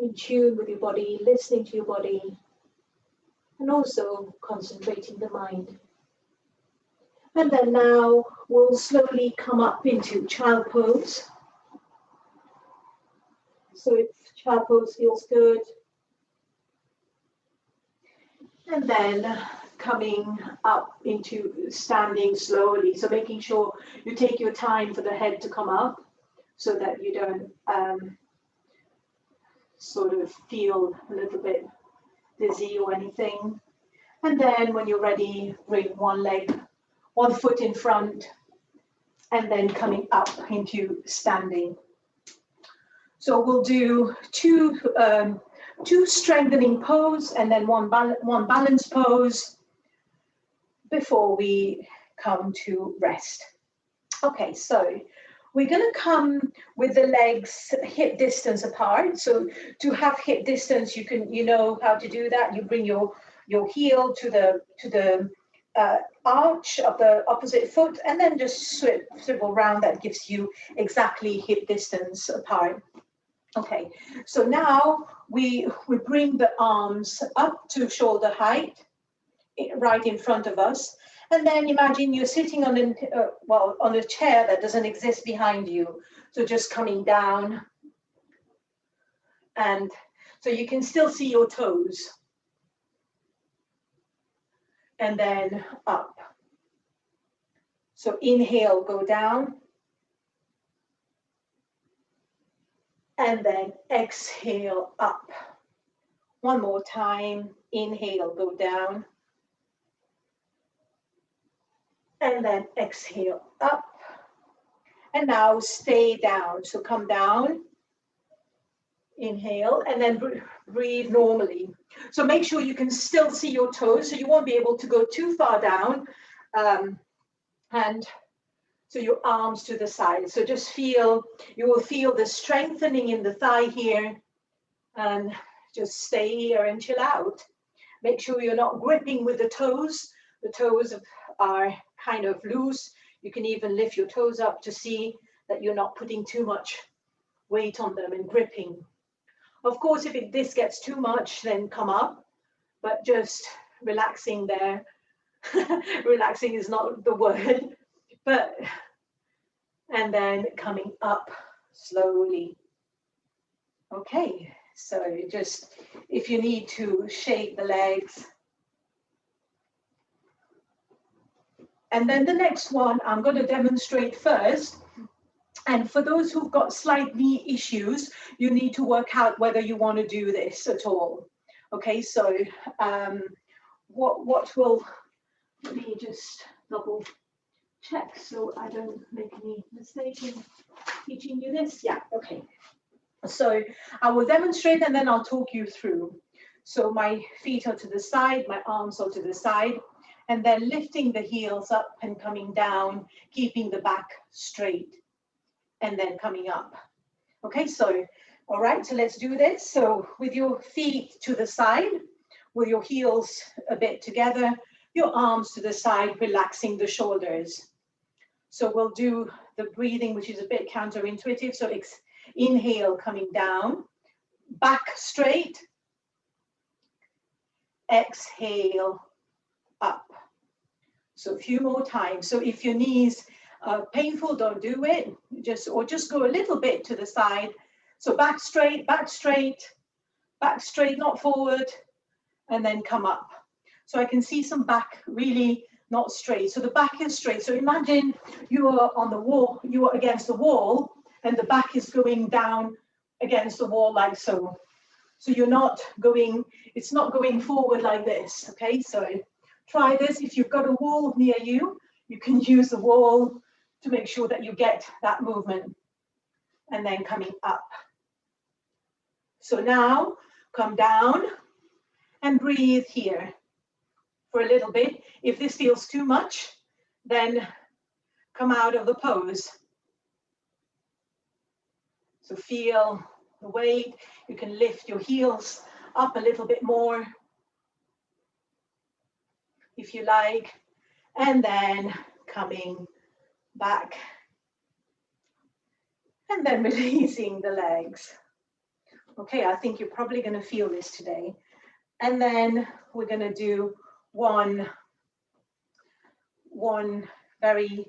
In tune with your body, listening to your body, and also concentrating the mind. And then now we'll slowly come up into child pose. So if child pose feels good, and then coming up into standing slowly. So making sure you take your time for the head to come up so that you don't sort of feel a little bit dizzy or anything. And then when you're ready, bring one foot in front, and then coming up into standing. So we'll do two strengthening pose and then one balance pose before we come to rest. Okay, so we're going to come with the legs hip distance apart. So to have hip distance, you know how to do that. You bring your heel to the arch of the opposite foot, and then just swivel around. That gives you exactly hip distance apart. Okay, so now we bring the arms up to shoulder height, right in front of us, and then imagine you're sitting on a chair that doesn't exist behind you. So just coming down, and so you can still see your toes. And then up. So inhale, go down. And then exhale, up. One more time. Inhale, go down. And then exhale, up. And now stay down. So come down. Inhale, and then breathe normally. So make sure you can still see your toes, so you won't be able to go too far down. And so your arms to the side. So just you will feel the strengthening in the thigh here, and just stay here and chill out. Make sure you're not gripping with the toes. The toes are kind of loose. You can even lift your toes up to see that you're not putting too much weight on them and gripping. Of course, if this gets too much, then come up, but just relaxing there. Relaxing is not the word, but, and then coming up slowly. Okay, so just, if you need to shake the legs. And then the next one, I'm going to demonstrate first. And for those who've got slight knee issues, you need to work out whether you want to do this at all. Okay, so what will, let me just double check so I don't make any mistake in teaching you this. Yeah, okay. So I will demonstrate and then I'll talk you through. So my feet are to the side, my arms are to the side, and then lifting the heels up and coming down, keeping the back straight, and then coming up. Okay, so, all right, so let's do this. So with your feet to the side, with your heels a bit together, your arms to the side, relaxing the shoulders. So we'll do the breathing, which is a bit counterintuitive. So inhale, coming down, back straight, exhale, up. So a few more times. So if your knees are painful, don't do it. Just go a little bit to the side. So back straight, not forward, and then come up. So I can see some back really not straight. So the back is straight. So imagine you are on the wall, you are against the wall, and the back is going down against the wall like so. So you're not going, it's not going forward like this, okay? So try this. If you've got a wall near you, you can use the wall to make sure that you get that movement. And then coming up. So now come down and breathe here for a little bit. If this feels too much, then come out of the pose. So feel the weight. You can lift your heels up a little bit more if you like, and then coming back and then releasing the legs. Okay, I think you're probably going to feel this today. And then we're going to do one very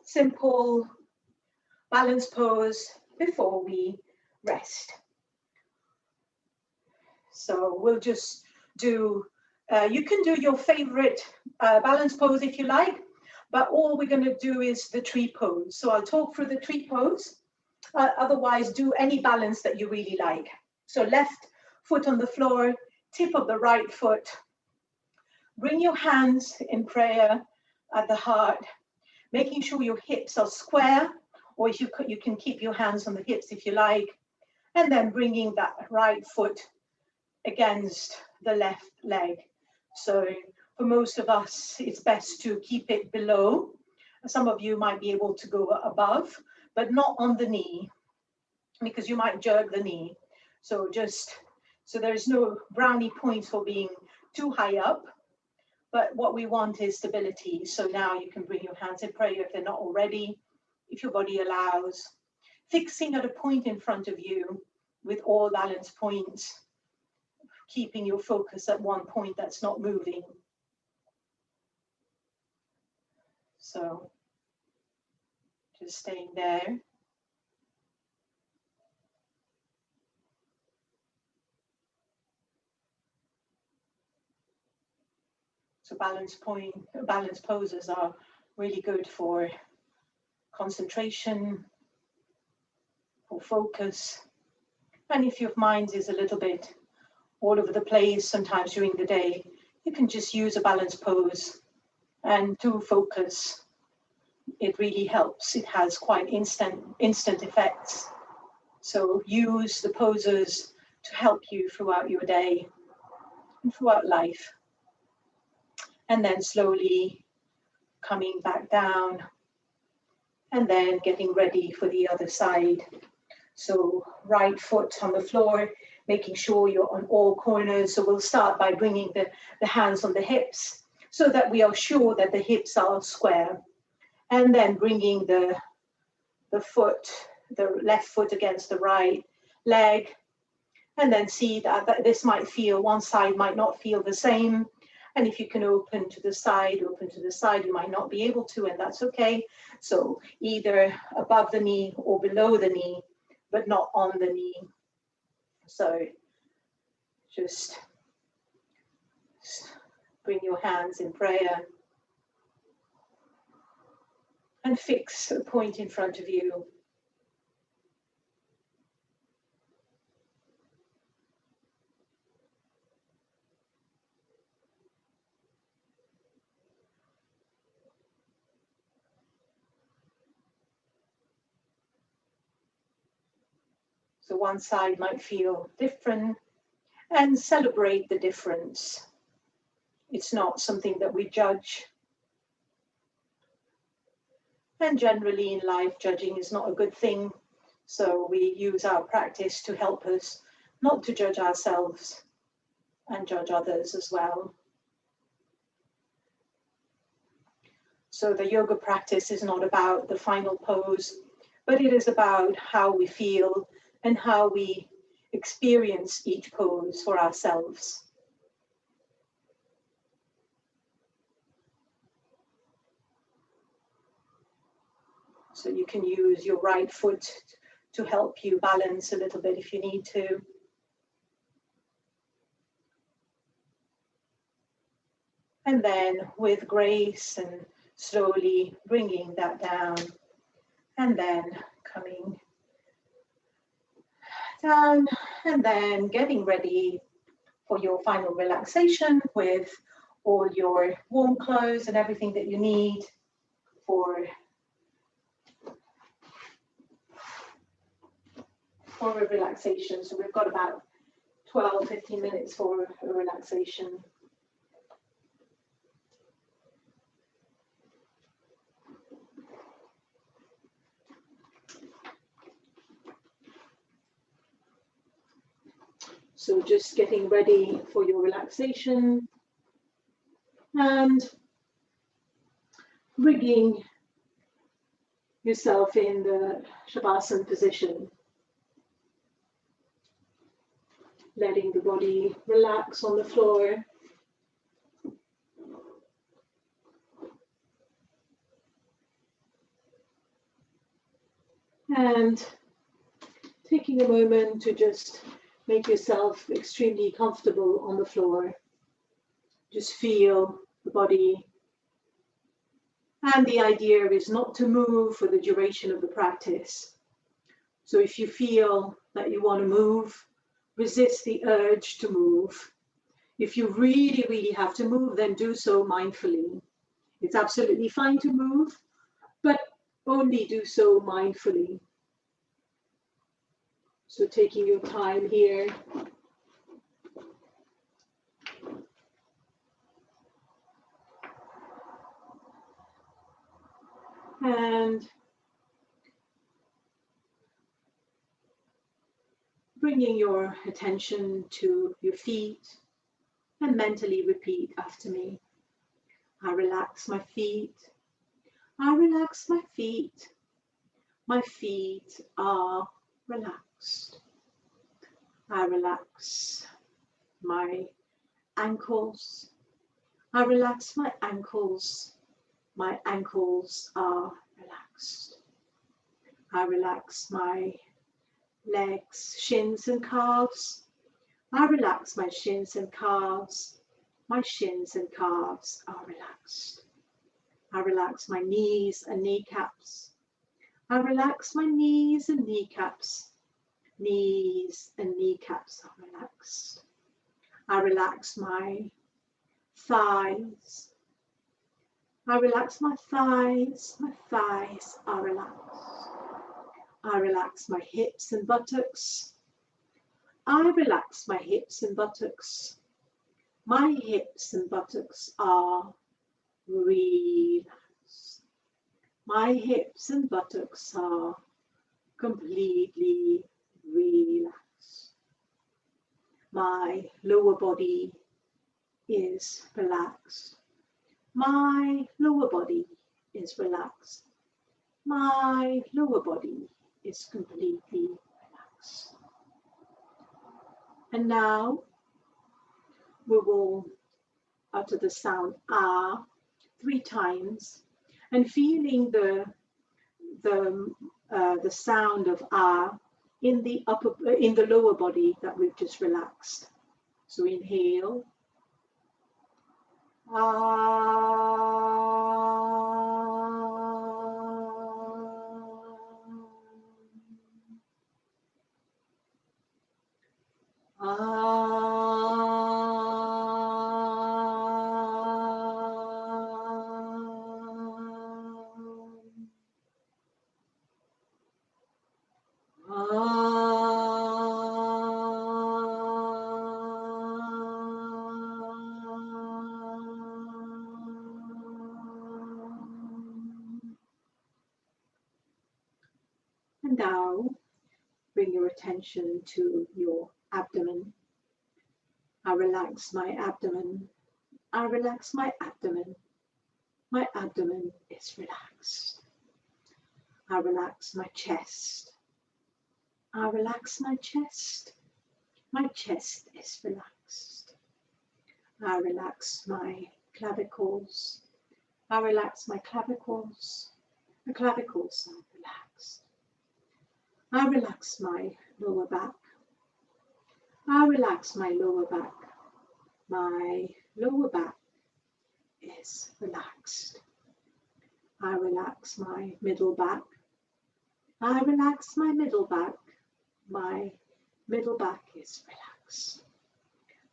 simple balance pose before we rest. So we'll just do, you can do your favorite balance pose if you like, but all we're going to do is the tree pose. So I'll talk through the tree pose. Otherwise, do any balance that you really like. So left foot on the floor, tip of the right foot. Bring your hands in prayer at the heart, making sure your hips are square, or if you can keep your hands on the hips if you like, and then bringing that right foot against the left leg. So for most of us, it's best to keep it below. Some of you might be able to go above, but not on the knee, because you might jerk the knee. So there's no brownie points for being too high up, but what we want is stability. So now you can bring your hands in prayer if they're not already, if your body allows. Fixing at a point in front of you with all balance points, keeping your focus at one point that's not moving. So just staying there. So balance poses are really good for concentration, for focus. And if your mind is a little bit all over the place sometimes during the day, you can just use a balance pose and to focus. It really helps. It has quite instant effects. So use the poses to help you throughout your day and throughout life. And then slowly coming back down and then getting ready for the other side. So right foot on the floor, making sure you're on all corners. So we'll start by bringing the hands on the hips so that we are sure that the hips are square. And then bringing the left foot against the right leg. And then see that this might feel, one side might not feel the same. And if you can open to the side, you might not be able to, and that's okay. So either above the knee or below the knee, but not on the knee. So just bring your hands in prayer and fix a point in front of you. So one side might feel different, and celebrate the difference. It's not something that we judge. And generally in life, judging is not a good thing. So we use our practice to help us not to judge ourselves and judge others as well. So the yoga practice is not about the final pose, but it is about how we feel and how we experience each pose for ourselves. So you can use your right foot to help you balance a little bit if you need to. And then with grace and slowly bringing that down, and then coming down, and then getting ready for your final relaxation with all your warm clothes and everything that you need for a relaxation. So we've got about 12-15 minutes for a relaxation. So just getting ready for your relaxation and bringing yourself in the Shavasana position. Letting the body relax on the floor. And taking a moment to just make yourself extremely comfortable on the floor. Just feel the body. And the idea is not to move for the duration of the practice. So if you feel that you want to move, resist the urge to move. If you really, really have to move, then do so mindfully. It's absolutely fine to move, but only do so mindfully. So taking your time here. And bringing your attention to your feet and mentally repeat after me. I relax my feet. I relax my feet. My feet are relaxed. I relax my ankles. I relax my ankles. My ankles are relaxed. I relax my legs, shins and calves. I relax my shins and calves. My shins and calves are relaxed. I relax my knees and kneecaps. I relax my knees and kneecaps. Knees and kneecaps are relaxed. I relax my thighs. I relax my thighs. My thighs are relaxed. I relax my hips and buttocks. I relax my hips and buttocks. My hips and buttocks are relaxed. My hips and buttocks are completely relaxed. My lower body is relaxed. My lower body is relaxed. My lower body is completely relaxed. And now we will utter the sound ah 3 times, and feeling the sound of ah in the lower body that we've just relaxed. So inhale, And now bring your attention to your abdomen. I relax my abdomen. I relax my abdomen. My abdomen is relaxed. I relax my chest. I relax my chest. My chest is relaxed. I relax my clavicles. I relax my clavicles. The clavicles are relaxed. I relax my lower back. I relax my lower back. My lower back is relaxed. I relax my middle back. I relax my middle back. My middle back is relaxed.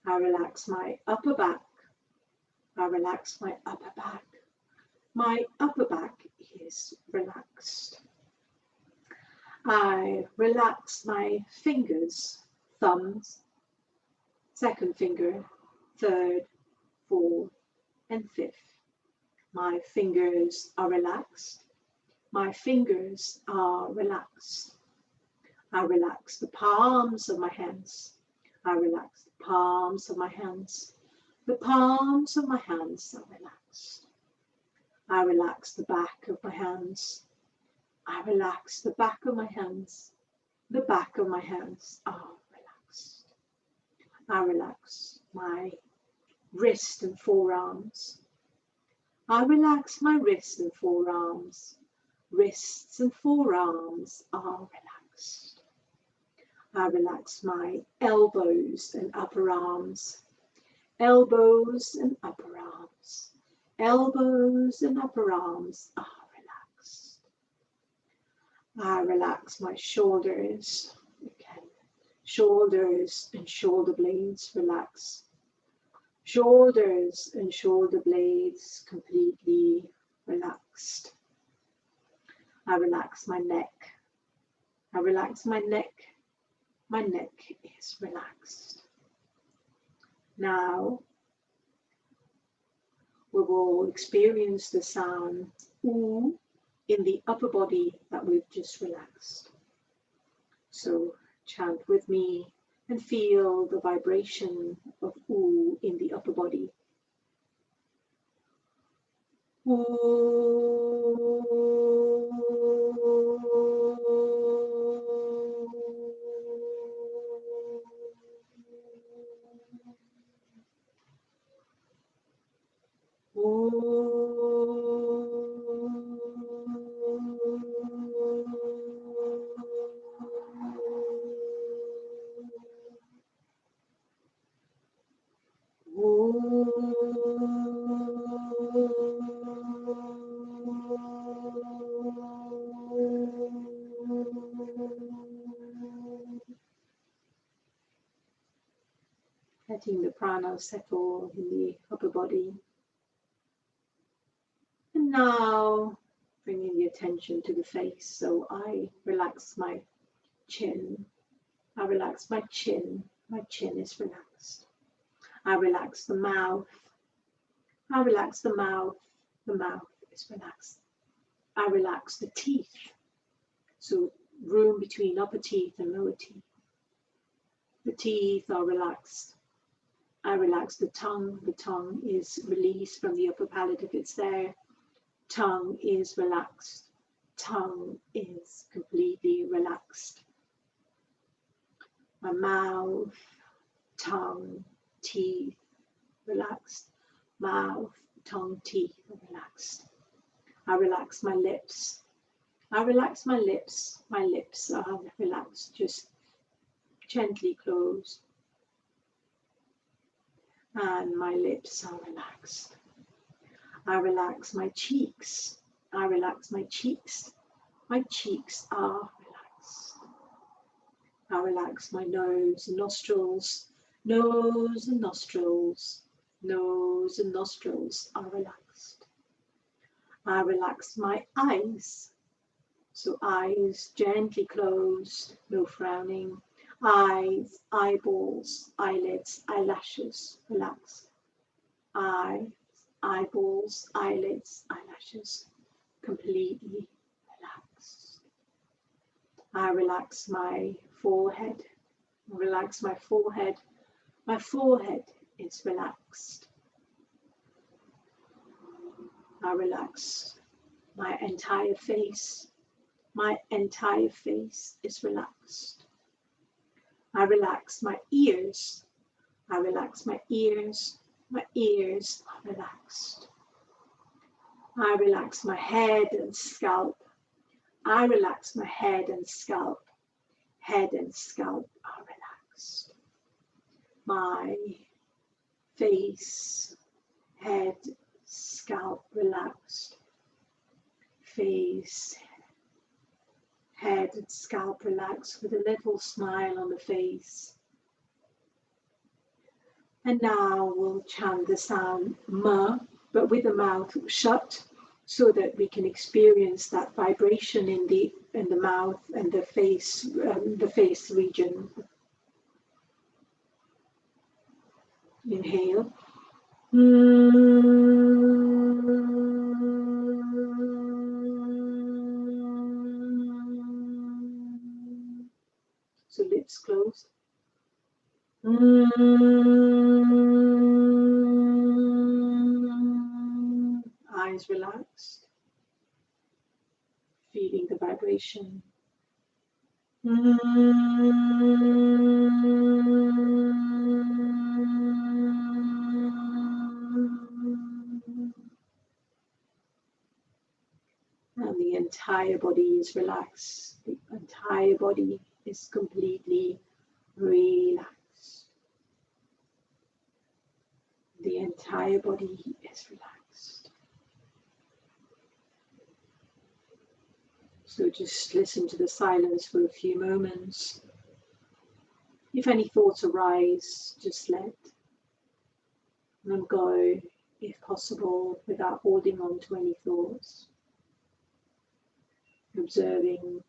I relax my upper back. I relax my upper back. My upper back is relaxed. I relax my fingers, thumbs, second finger, third, fourth, and fifth. My fingers are relaxed. My fingers are relaxed. I relax the palms of my hands. I relax the palms of my hands. The palms of my hands are relaxed. I relax the back of my hands. I relax the back of my hands. The back of my hands are relaxed. I relax my wrist and forearms. I relax my wrist and forearms. Wrists and forearms are relaxed. I relax my elbows and upper arms. Elbows and upper arms. Elbows and upper arms are relaxed. I relax my shoulders. Again, shoulders and shoulder blades relax. Shoulders and shoulder blades completely relaxed. I relax my neck. I relax my neck. My neck is relaxed. Now we will experience the sound ooh in the upper body that we've just relaxed. So chant with me and feel the vibration of ooh in the upper body. Letting the prana settle in the upper body. And now bringing the attention to the face. So I relax my chin. I relax my chin. My chin is relaxed. I relax the mouth. I relax the mouth. The mouth is relaxed. I relax the teeth. So room between upper teeth and lower teeth. The teeth are relaxed. I relax the tongue. The tongue is released from the upper palate if it's there. Tongue is relaxed. Tongue is completely relaxed. My mouth, tongue, teeth, relaxed. Mouth, tongue, teeth are relaxed. I relax my lips. I relax my lips. My lips are relaxed, just gently closed. And my lips are relaxed. I relax my cheeks. I relax my cheeks. My cheeks are relaxed. I relax my nose and nostrils. Nose and nostrils. Nose and nostrils are relaxed. I relax my eyes. So eyes gently closed, no frowning. Eyes, eyeballs, eyelids, eyelashes, relaxed. Eyes, eyeballs, eyelids, eyelashes, completely relaxed. I relax my forehead. Relax my forehead. My forehead is relaxed. I relax my entire face. My entire face is relaxed. I relax my ears. I relax my ears. My ears are relaxed. I relax my head and scalp. I relax my head and scalp. Head and scalp are relaxed. My face, head, scalp relaxed. Face, head and scalp relaxed with a little smile on the face. And now we'll chant the sound ma, but with the mouth shut, so that we can experience that vibration in the mouth and the face region. Inhale. So lips closed. Eyes relaxed. Feeling the vibration. And the entire body is relaxed. The entire body is completely relaxed. The entire body is relaxed. So just listen to the silence for a few moments. If any thoughts arise, just let them go, if possible, without holding on to any thoughts. Observing,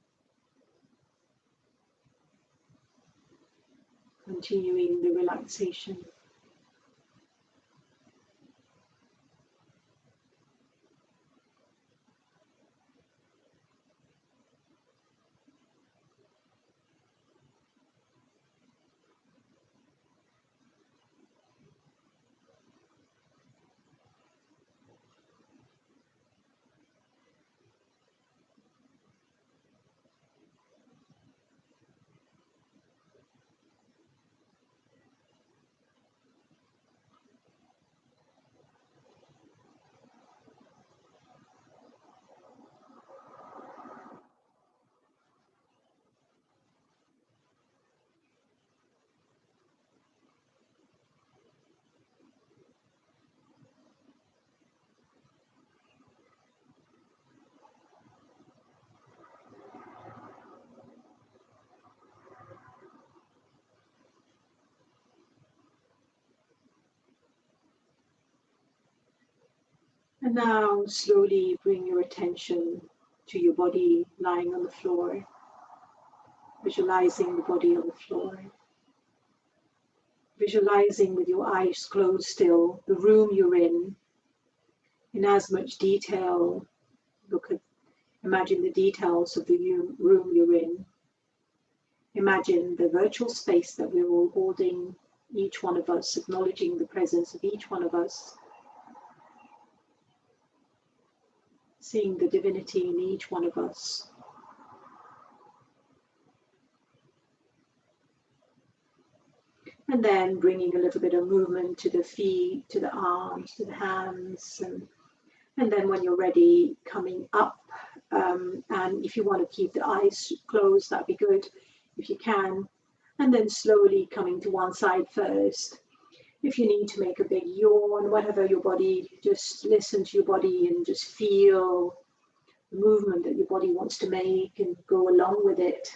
continuing the relaxation. And now slowly bring your attention to your body lying on the floor, visualizing the body on the floor. Visualizing with your eyes closed still the room you're in as much detail. Imagine the details of the room you're in. Imagine the virtual space that we're all holding, each one of us, acknowledging the presence of each one of us. Seeing the divinity in each one of us. And then bringing a little bit of movement to the feet, to the arms, to the hands. And then when you're ready, coming up. And if you want to keep the eyes closed, that'd be good if you can. And then slowly coming to one side first. If you need to make a big yawn, whatever your body, just listen to your body and just feel the movement that your body wants to make and go along with it.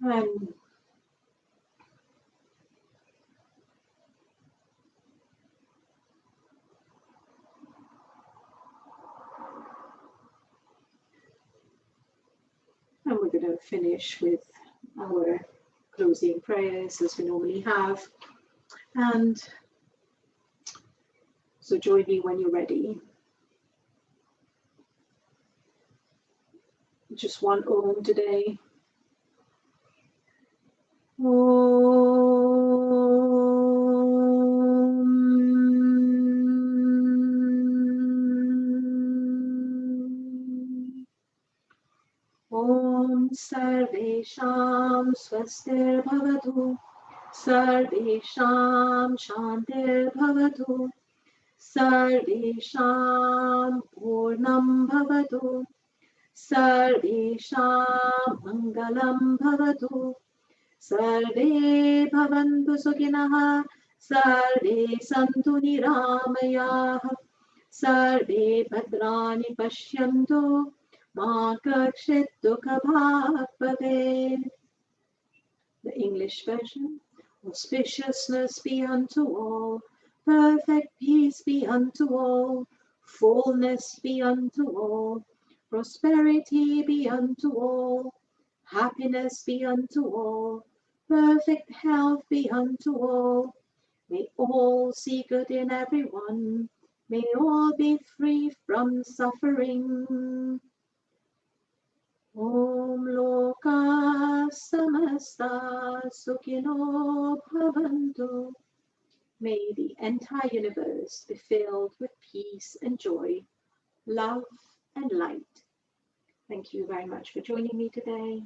And we're going to finish with our closing prayers as we normally have. And so join me when you're ready. Just one Om today. Om. Om Sarvesham Swastir Bhavatu. Sarvesham Shantir Bhavatu. Sarvesham Purnam Bhavatu. Sarvesham Mangalam Bhavatu. Sarve Bhavantu Sukhinah. Sarve Santu Niramayah. Sarve Bhadrani Pashyantu. Ma Kakshit Dukha Bhag Bhavet. The English version. Auspiciousness be unto all, perfect peace be unto all, fullness be unto all, prosperity be unto all, happiness be unto all, perfect health be unto all. May all see good in everyone. May all be free from suffering. Om Loka Samasta Sukhino Bhavantu. May the entire universe be filled with peace and joy, love and light. Thank you very much for joining me today.